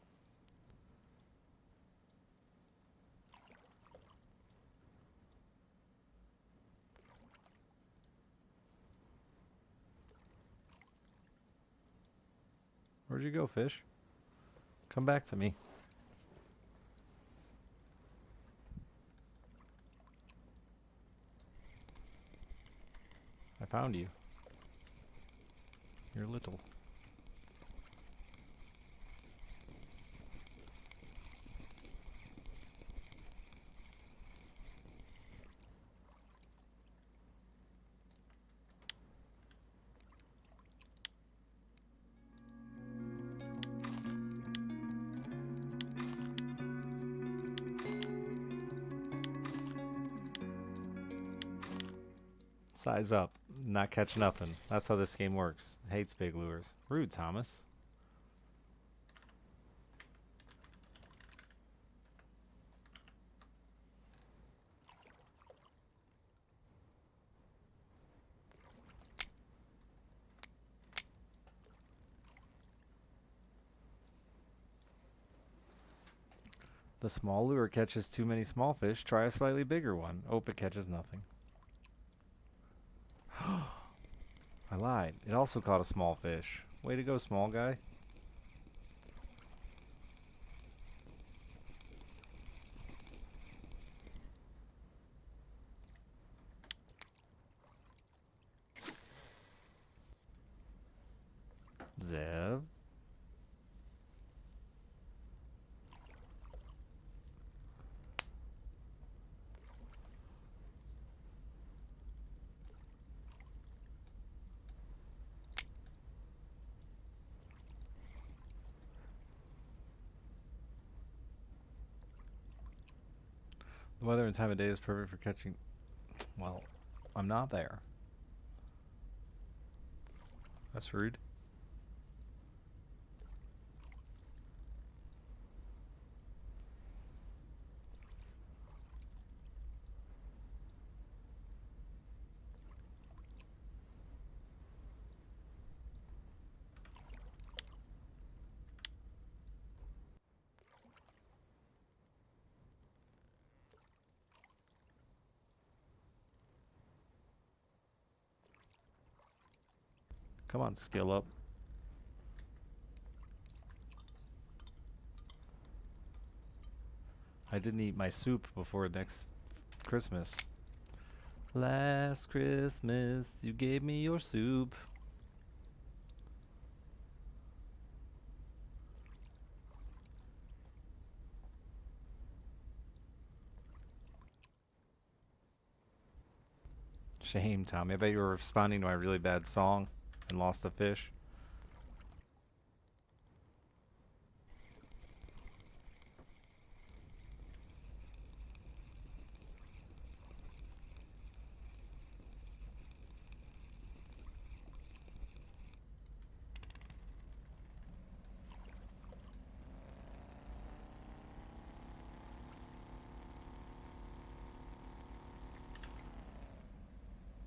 Where'd you go, fish? Come back to me. I found you. You're little. Size up. Not catch nothing. That's how this game works. Hates big lures. Rude, Thomas. The small lure catches too many small fish. Try a slightly bigger one. Oh, it catches nothing. I lied. It also caught a small fish. Way to go, small guy. Zev. The weather and time of day is perfect for catching. Well, I'm not there. That's rude. Come on, skill up. I didn't eat my soup before next Christmas. Last Christmas, you gave me your soup. Shame, Tommy. I bet you were responding to my really bad song and lost a fish.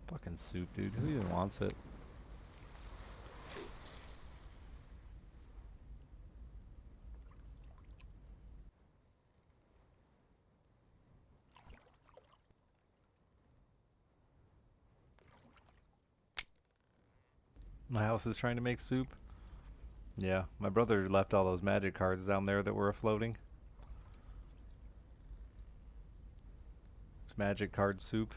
Fucking soup, dude. Who even wants it? My house is trying to make soup. Yeah, my brother left all those magic cards down there that were floating. It's magic card soup.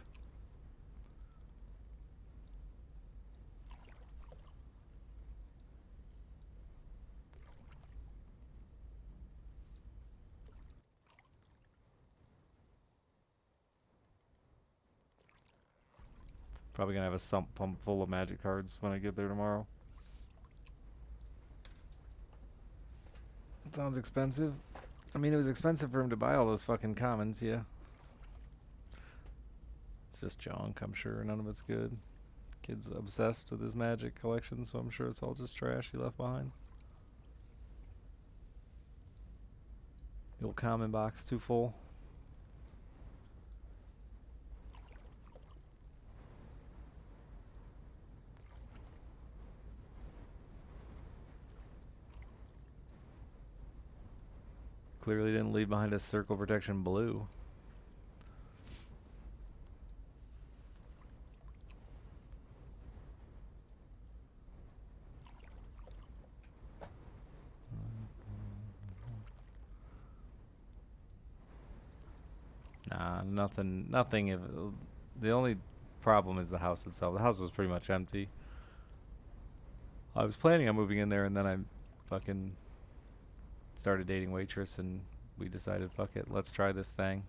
Probably gonna have a sump pump full of magic cards when I get there tomorrow. It sounds expensive. I mean, it was expensive for him to buy all those fucking commons, yeah. It's just junk, I'm sure. None of it's good. Kid's obsessed with his magic collection, so I'm sure it's all just trash he left behind. The old common box too full. Clearly didn't leave behind a circle protection blue. Nah, nothing. If the only problem is the house itself. The house was pretty much empty. I was planning on moving in there, and then I fucking started dating waitress, and we decided, fuck it, let's try this thing.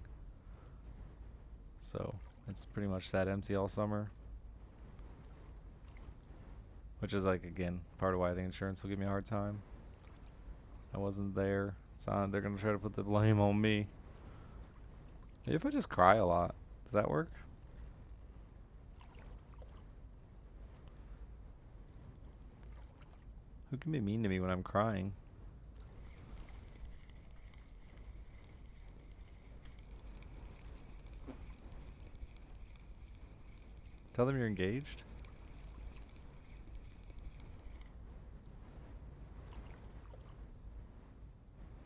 So it's pretty much sat empty all summer, which is like, again, part of why the insurance will give me a hard time. I wasn't there. It's on. They're gonna try to put the blame on me. Maybe if I just cry a lot, does that work? Who can be mean to me when I'm crying? Tell them you're engaged?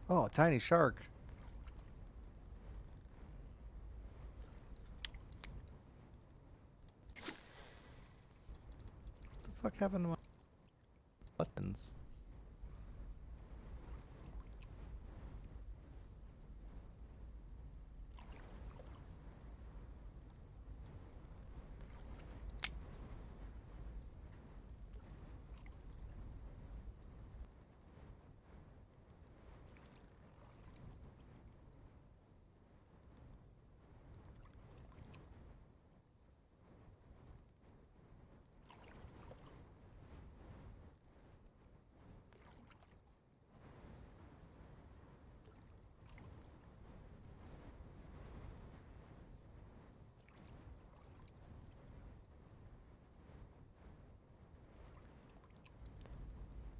Oh, a tiny shark. What the fuck happened to my buttons?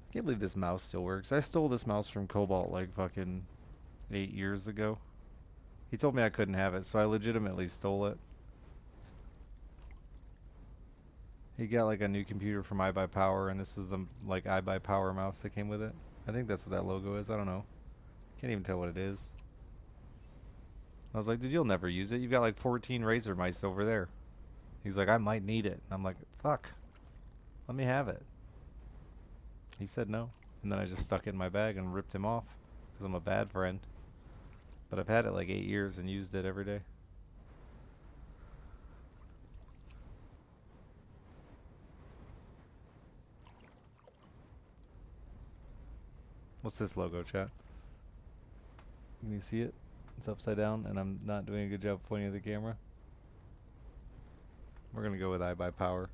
I can't believe this mouse still works. I stole this mouse from Cobalt like fucking 8 years ago. He told me I couldn't have it, so I legitimately stole it. He got like a new computer from iBuyPower, and this was the like iBuyPower mouse that came with it. I think that's what that logo is. I don't know. Can't even tell what it is. I was like, dude, you'll never use it. You've got like 14 Razer mice over there. He's like, I might need it. And I'm like, fuck. Let me have it. He said no. And then I just stuck it in my bag and ripped him off. Because I'm a bad friend. But I've had it like 8 years and used it every day. What's this logo, chat? Can you see it? It's upside down, and I'm not doing a good job pointing at the camera. We're gonna go with iBuyPower.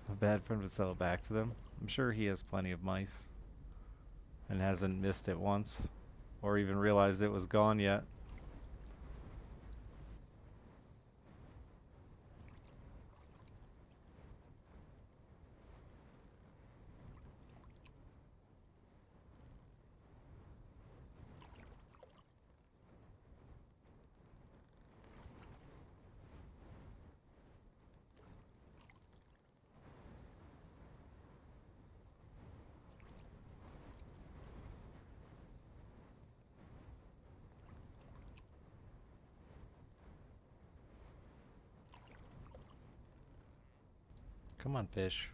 A bad friend would sell it back to them. I'm sure he has plenty of mice. And hasn't missed it once. Or even realized it was gone yet. Come on, fish.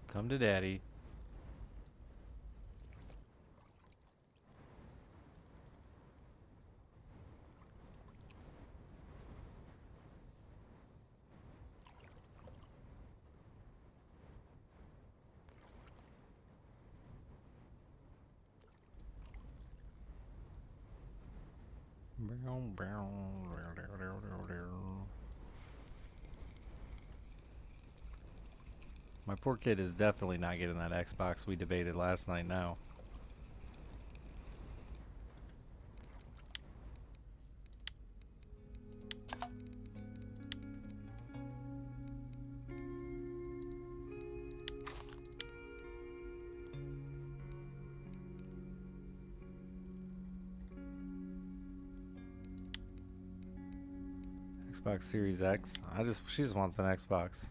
Come to daddy. My poor kid is definitely not getting that Xbox we debated last night now. Xbox Series X. She just wants an Xbox.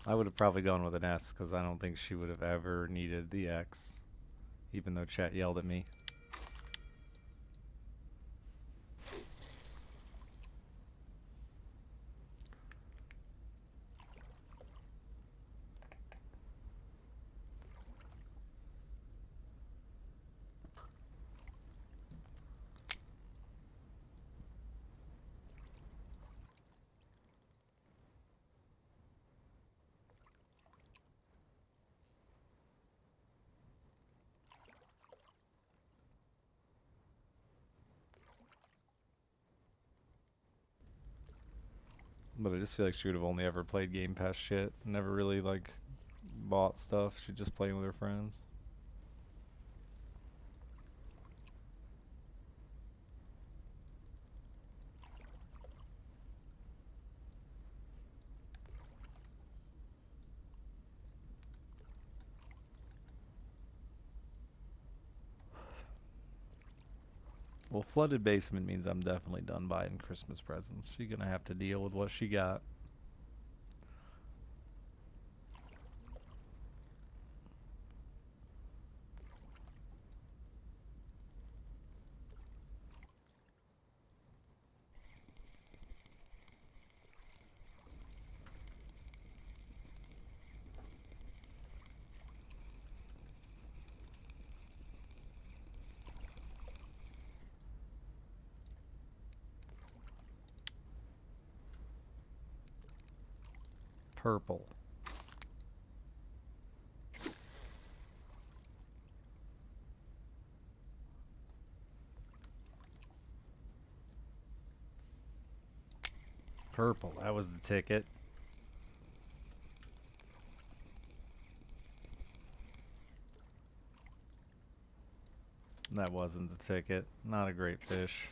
I would have probably gone with an S because I don't think she would have ever needed the X, even though chat yelled at me. But I just feel like she would have only ever played Game Pass shit. Never really, like, bought stuff. She'd just play with her friends. Well, flooded basement means I'm definitely done buying Christmas presents. She's gonna have to deal with what she got. Purple. Purple. That was the ticket. That wasn't the ticket. Not a great fish.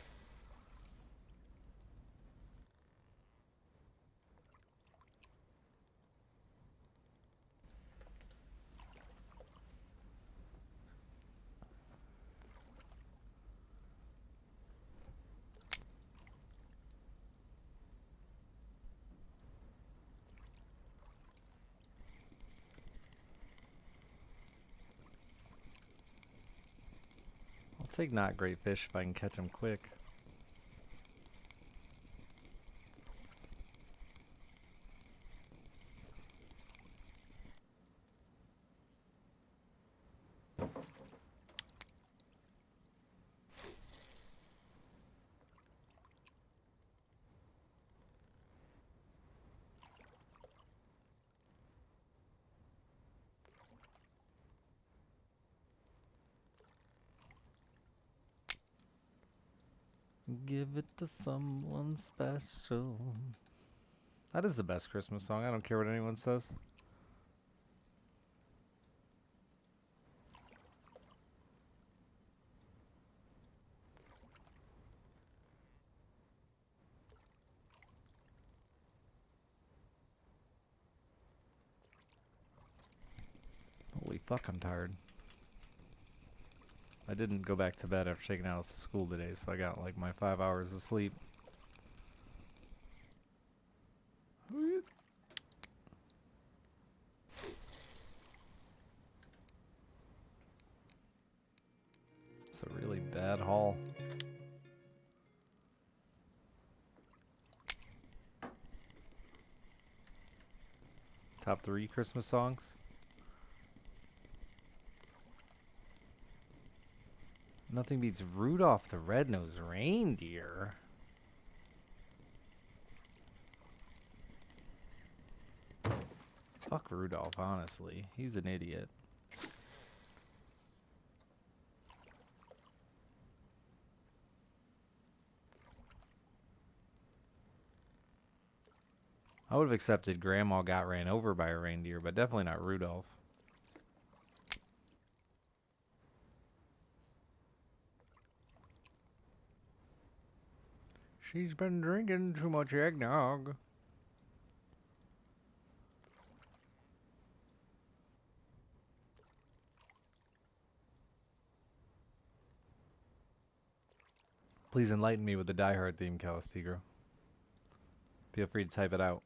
I'll take not great fish if I can catch them quick. Give it to someone special. That is the best Christmas song. I don't care what anyone says. Holy fuck, I'm tired. I didn't go back to bed after taking Alice to school today, so I got like my 5 hours of sleep. It's a really bad haul. Top 3 Christmas songs. Nothing beats Rudolph the Red-Nosed Reindeer. Fuck Rudolph, honestly. He's an idiot. I would have accepted Grandma got ran over by a reindeer, but definitely not Rudolph. She's been drinking too much eggnog. Please enlighten me with the Die Hard theme, Calastigro. Feel free to type it out.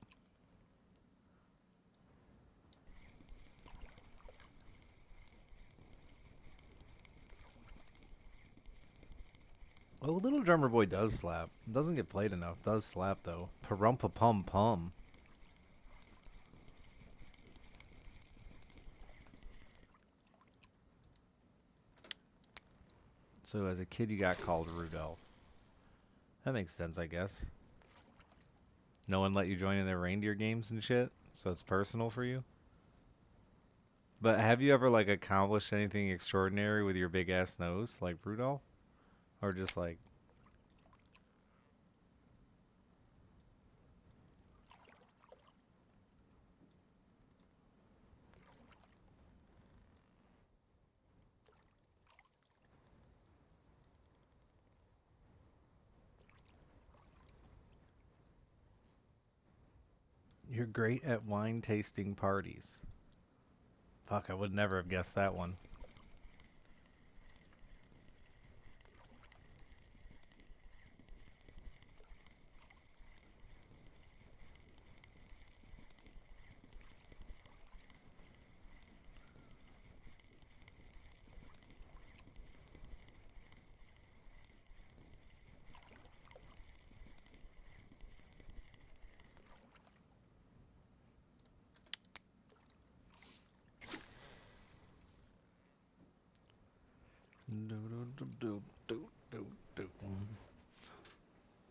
Oh, Little Drummer Boy does slap. Doesn't get played enough. Does slap, though. Parumpa Pum Pum. So as a kid, you got called Rudolph. That makes sense, I guess. No one let you join in their reindeer games and shit, so it's personal for you? But have you ever, like, accomplished anything extraordinary with your big-ass nose, like Rudolph? Or just, like... You're great at wine tasting parties. Fuck, I would never have guessed that one.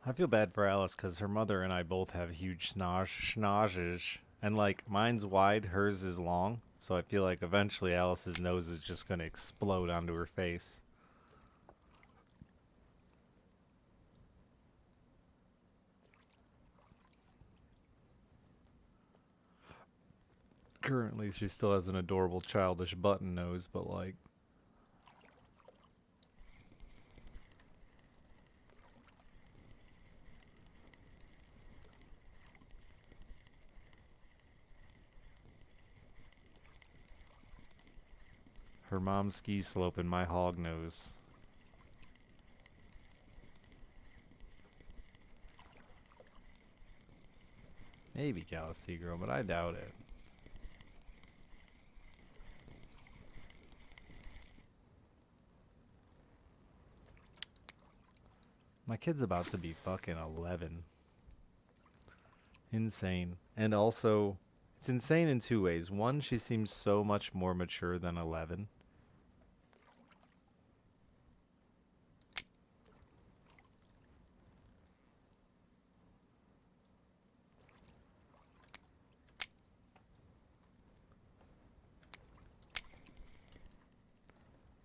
I feel bad for Alice because her mother and I both have huge schnozzes. And, like, mine's wide, hers is long. So I feel like eventually Alice's nose is just going to explode onto her face. Currently, she still has an adorable childish button nose, but, like... Her mom's ski slope and my hog nose. Maybe Calastigro, but I doubt it. My kid's about to be fucking 11. Insane. And also, it's insane in two ways. One, she seems so much more mature than 11.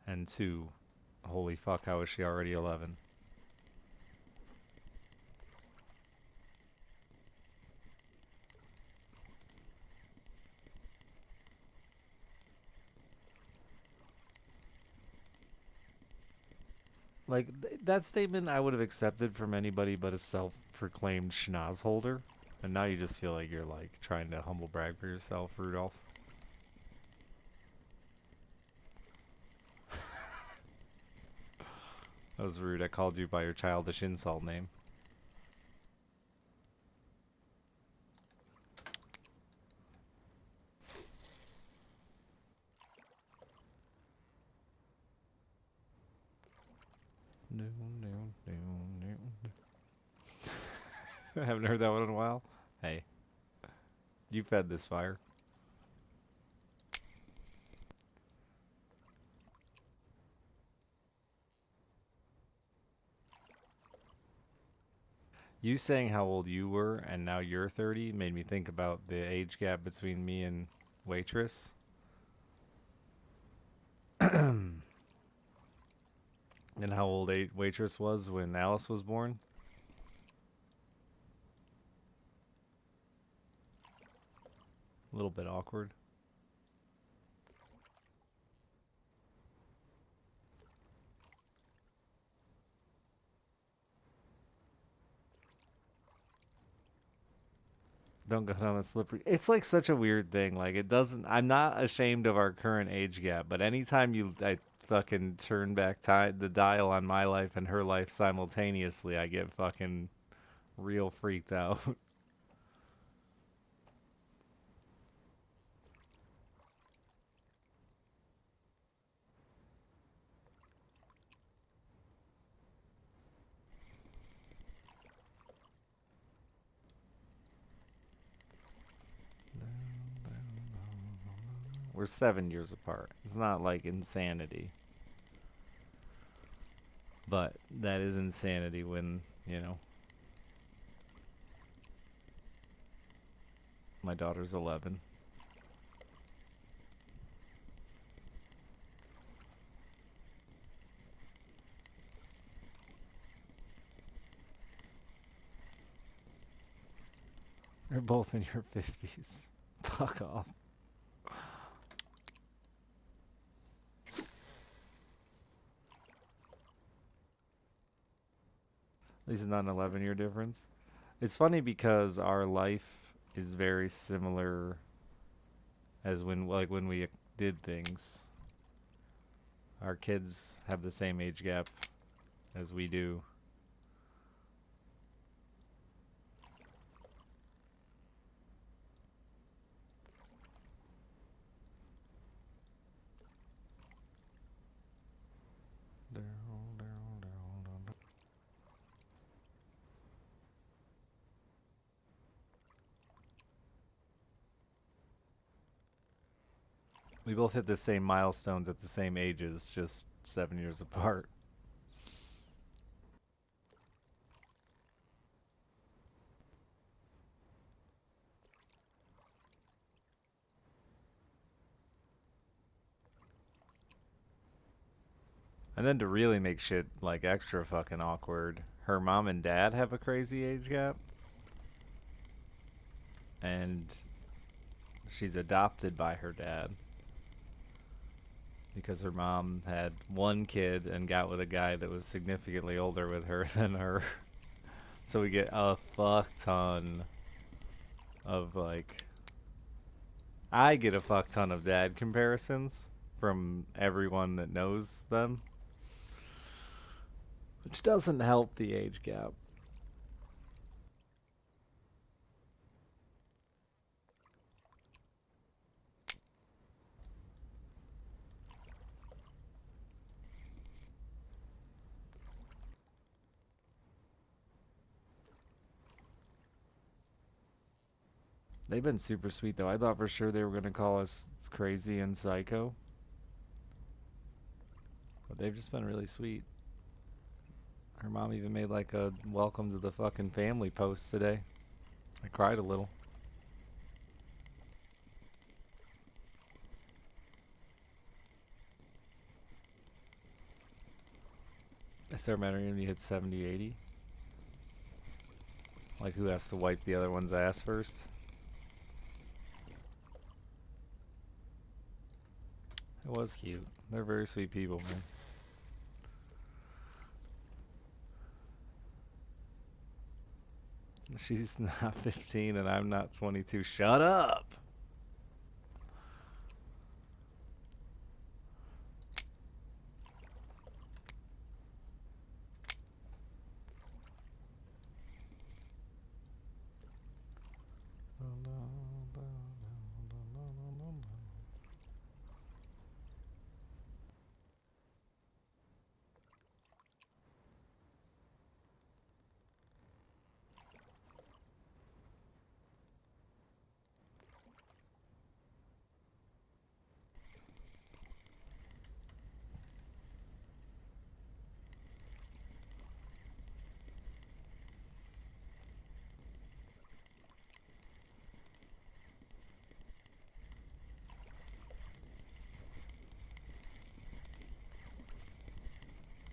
And two, holy fuck, how is she already 11? Like, that statement I would have accepted from anybody but a self-proclaimed schnoz holder. And now you just feel like you're, like, trying to humble brag for yourself, Rudolph. That was rude. I called you by your childish insult name. I haven't heard that one in a while. Hey, you fed this fire. You saying how old you were and now you're 30 made me think about the age gap between me and Waitress. And how old Waitress was when Alice was born. A little bit awkward. Don't go down the slippery. It's like such a weird thing. Like it doesn't. I'm not ashamed of our current age gap, but anytime I fucking turn back the dial on my life and her life simultaneously, I get fucking real freaked out. We're 7 years apart. It's not like insanity, but that is insanity when my daughter's 11. You're both in your 50s. Fuck off. At least it's not an 11-year difference. It's funny because our life is very similar as when we did things. Our kids have the same age gap as we do. We both hit the same milestones at the same ages, just 7 years apart. And then to really make shit like extra fucking awkward, her mom and dad have a crazy age gap. And she's adopted by her dad because her mom had one kid and got with a guy that was significantly older with her than her. So we get a fuck ton of like I get a fuck ton of dad comparisons from everyone that knows them, which doesn't help the age gap. They've been super sweet though. I thought for sure they were gonna call us crazy and psycho, but they've just been really sweet. Her mom even made like a welcome to the fucking family post today. I cried a little. I start remembering when you hit 70, 80. Like who has to wipe the other one's ass first? It was cute. They're very sweet people, man. She's not 15 and I'm not 22. Shut up!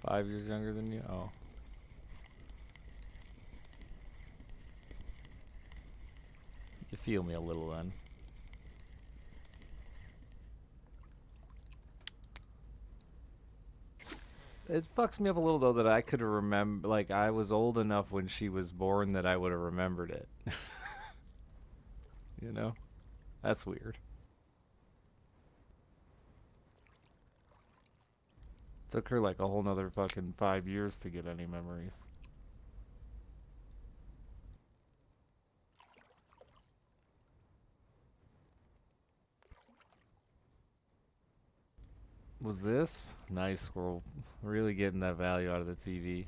5 years younger than you? Oh. You feel me a little then. It fucks me up a little though that I could have remember, like I was old enough when she was born that I would have remembered it. You know? That's weird. Took her like a whole nother fucking 5 years to get any memories. Was this? Nice, we're really getting that value out of the TV.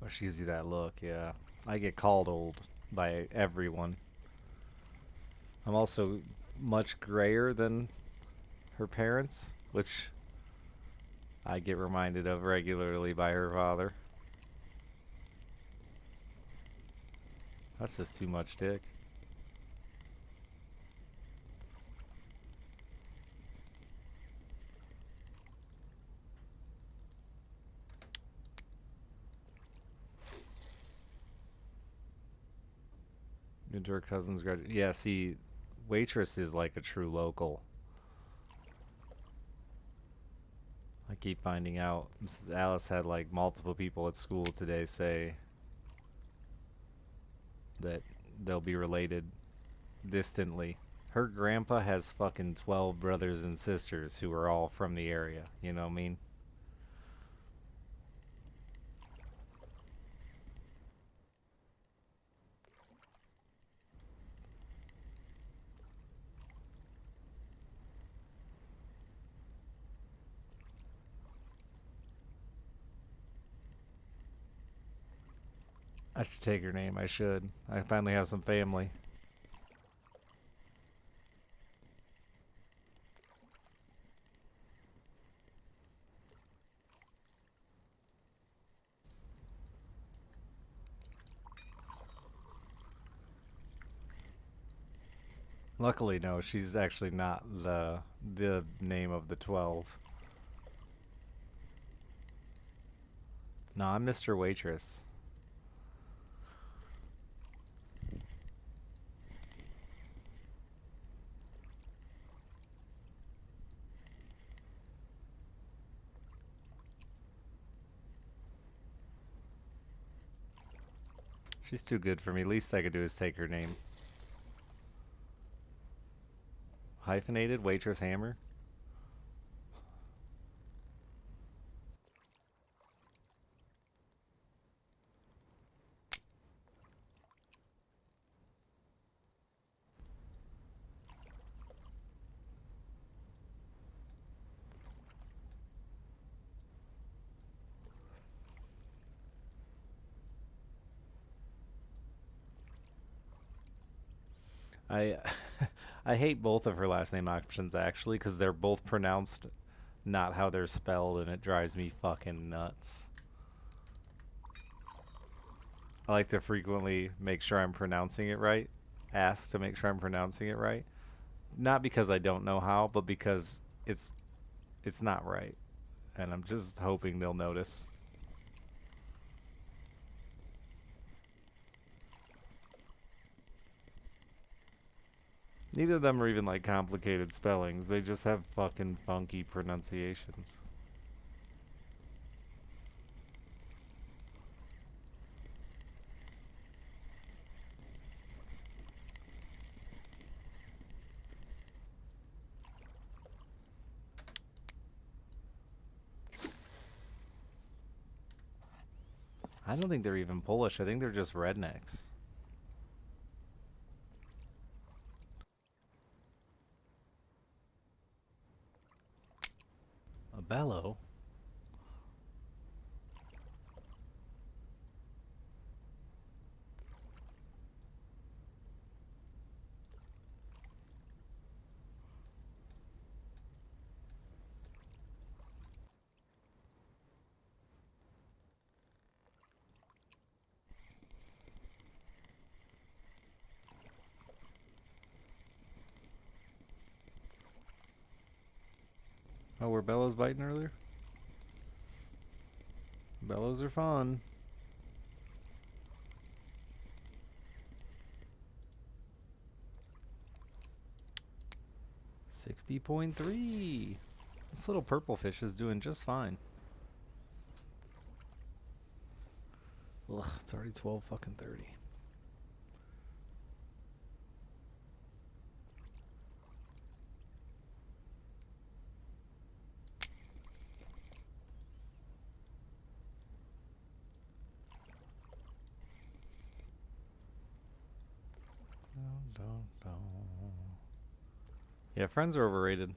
Oh, she gives you that look, yeah. I get called old by everyone. I'm also much grayer than her parents, which I get reminded of regularly by her father. That's just too much dick. Into her cousin's graduate. Yeah, see, Waitress is like a true local. I keep finding out. Mrs. Alice had like multiple people at school today say that they'll be related distantly. Her grandpa has fucking 12 brothers and sisters who are all from the area. You know what I mean? I should take her name. I should. I finally have some family. Luckily, no, she's actually not the name of the 12. No, I'm Mr. Waitress. She's too good for me. Least I could do is take her name. Hyphenated Waitress Hammer. I I hate both of her last name options actually because they're both pronounced not how they're spelled and it drives me fucking nuts. I like to frequently make sure I'm pronouncing it right. Ask to make sure I'm pronouncing it right. Not because I don't know how, but because it's not right. And I'm just hoping they'll notice. Neither of them are even like complicated spellings. They just have fucking funky pronunciations. I don't think they're even Polish. I think they're just rednecks. A bellow? Oh, were bellows biting earlier? Bellows are fun. $60.3. This little purple fish is doing just fine. Ugh, it's already 12 fucking 30. Yeah, friends are overrated.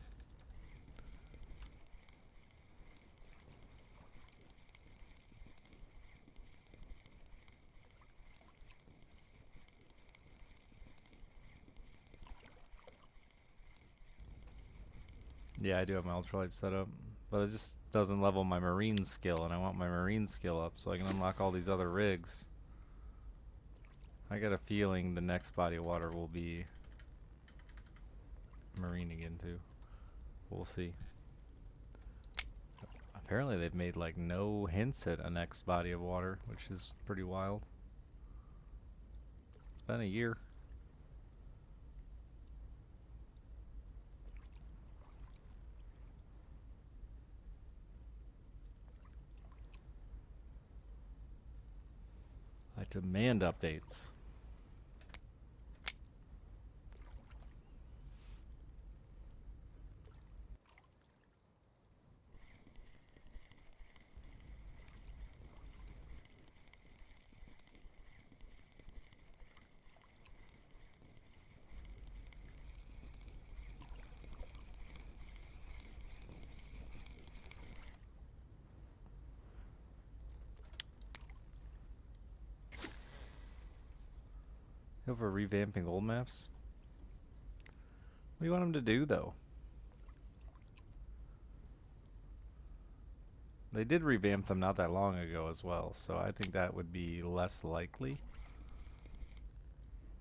Yeah, I do have my ultralight set up, but it just doesn't level my marine skill, and I want my marine skill up so I can unlock all these other rigs. I got a feeling the next body of water will be marine again too. We'll see. Apparently they've made like no hints at a next body of water, which is pretty wild. It's been a year. I demand updates. Over revamping old maps? What do you want them to do, though? They did revamp them not that long ago as well, so I think that would be less likely.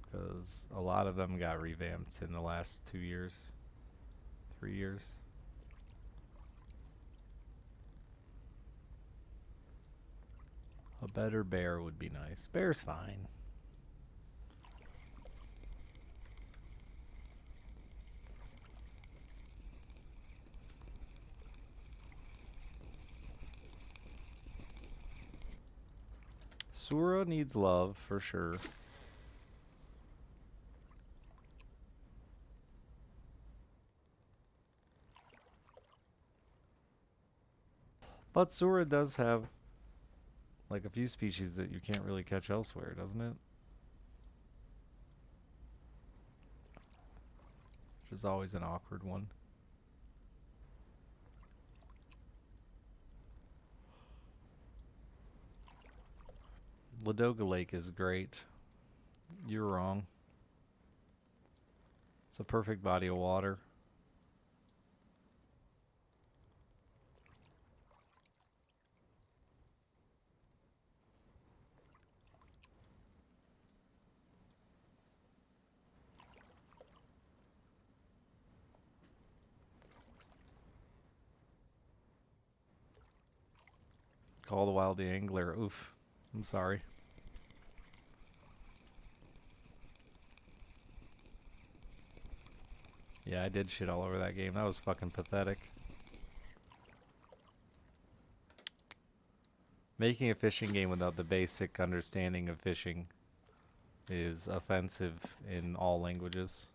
Because a lot of them got revamped in the last 2 years, 3 years. A better bear would be nice. Bear's fine. Sura needs love, for sure. But Sura does have like a few species that you can't really catch elsewhere, doesn't it? Which is always an awkward one. Ladoga Lake is great. You're wrong. It's a perfect body of water. Call the Wild the Angler. Oof. I'm sorry. Yeah, I did shit all over that game. That was fucking pathetic. Making a fishing game without the basic understanding of fishing is offensive in all languages.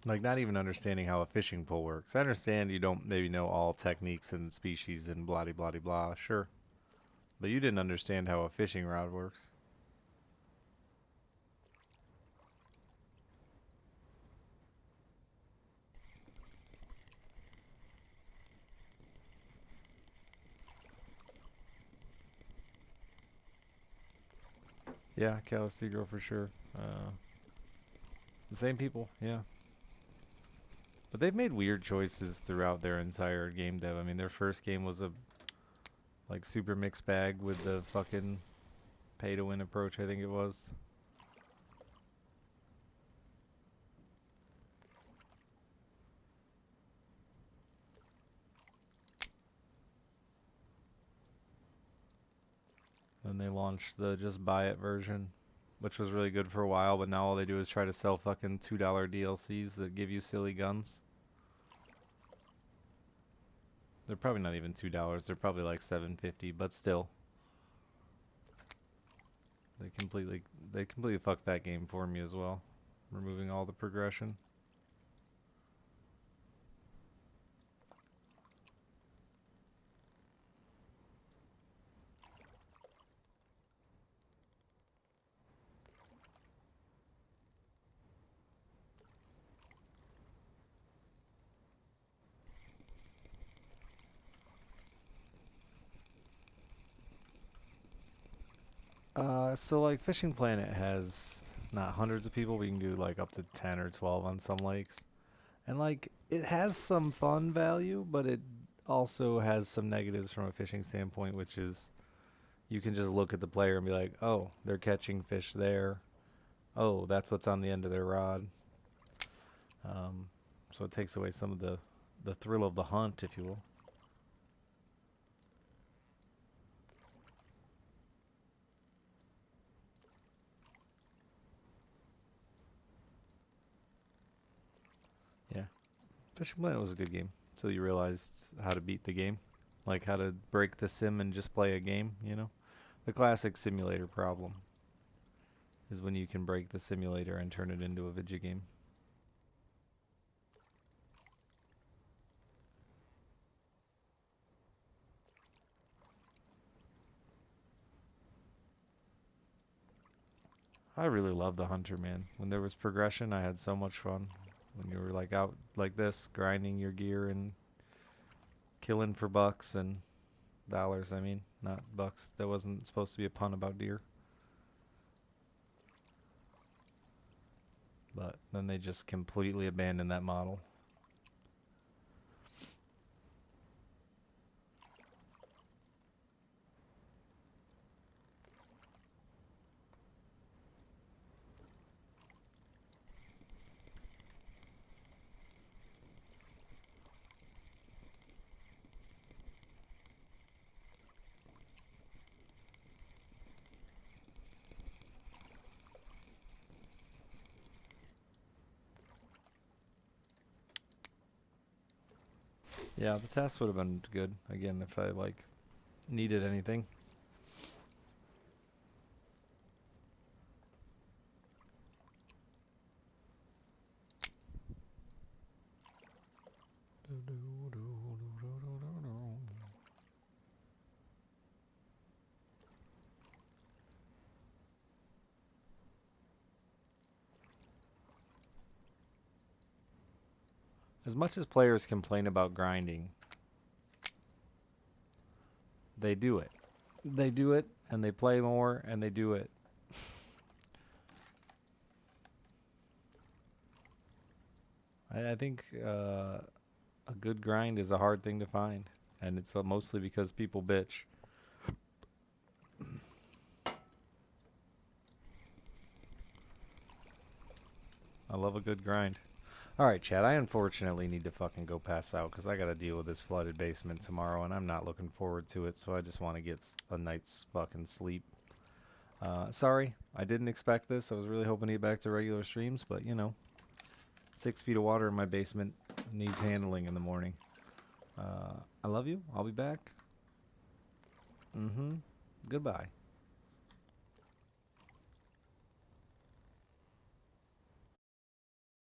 Like, not even understanding how a fishing pole works. I understand you don't maybe know all techniques and species and blah blah blah blah, sure. But you didn't understand how a fishing rod works. Yeah, Calastigro for sure. The same people, yeah. But they've made weird choices throughout their entire game dev. I mean, their first game was a like super mixed bag with the fucking pay to win approach, I think it was. Then they launched the just buy it version, which was really good for a while, but now all they do is try to sell fucking $2 DLCs that give you silly guns. They're probably not even $2. They're probably like $7.50, but still. They completely fucked that game for me as well, removing all the progression. So like Fishing Planet has not hundreds of people, we can do like up to 10 or 12 on some lakes. And like it has some fun value, but it also has some negatives from a fishing standpoint, which is you can just look at the player and be like, "Oh, they're catching fish there. Oh, that's what's on the end of their rod." So it takes away some of the thrill of the hunt, if you will. Yeah. Fishing Planet was a good game until you realized how to beat the game, like how to break the sim and just play a game. You know, the classic simulator problem is when you can break the simulator and turn it into a video game. I really love the Hunter, man. When there was progression, I had so much fun. When you were like out like this, grinding your gear and killing for bucks and dollars. I mean, not bucks. That wasn't supposed to be a pun about deer. But then they just completely abandoned that model. Yeah, the test would have been good again if I like needed anything. As much as players complain about grinding, they do it. They do it and they play more and they do it. I think a good grind is a hard thing to find, and it's mostly because people bitch. I love a good grind. All right, Chad, I unfortunately need to fucking go pass out because I got to deal with this flooded basement tomorrow, and I'm not looking forward to it, so I just want to get a night's fucking sleep. Sorry, I didn't expect this. I was really hoping to get back to regular streams, but, you know, 6 feet of water in my basement needs handling in the morning. I love you. I'll be back. Goodbye.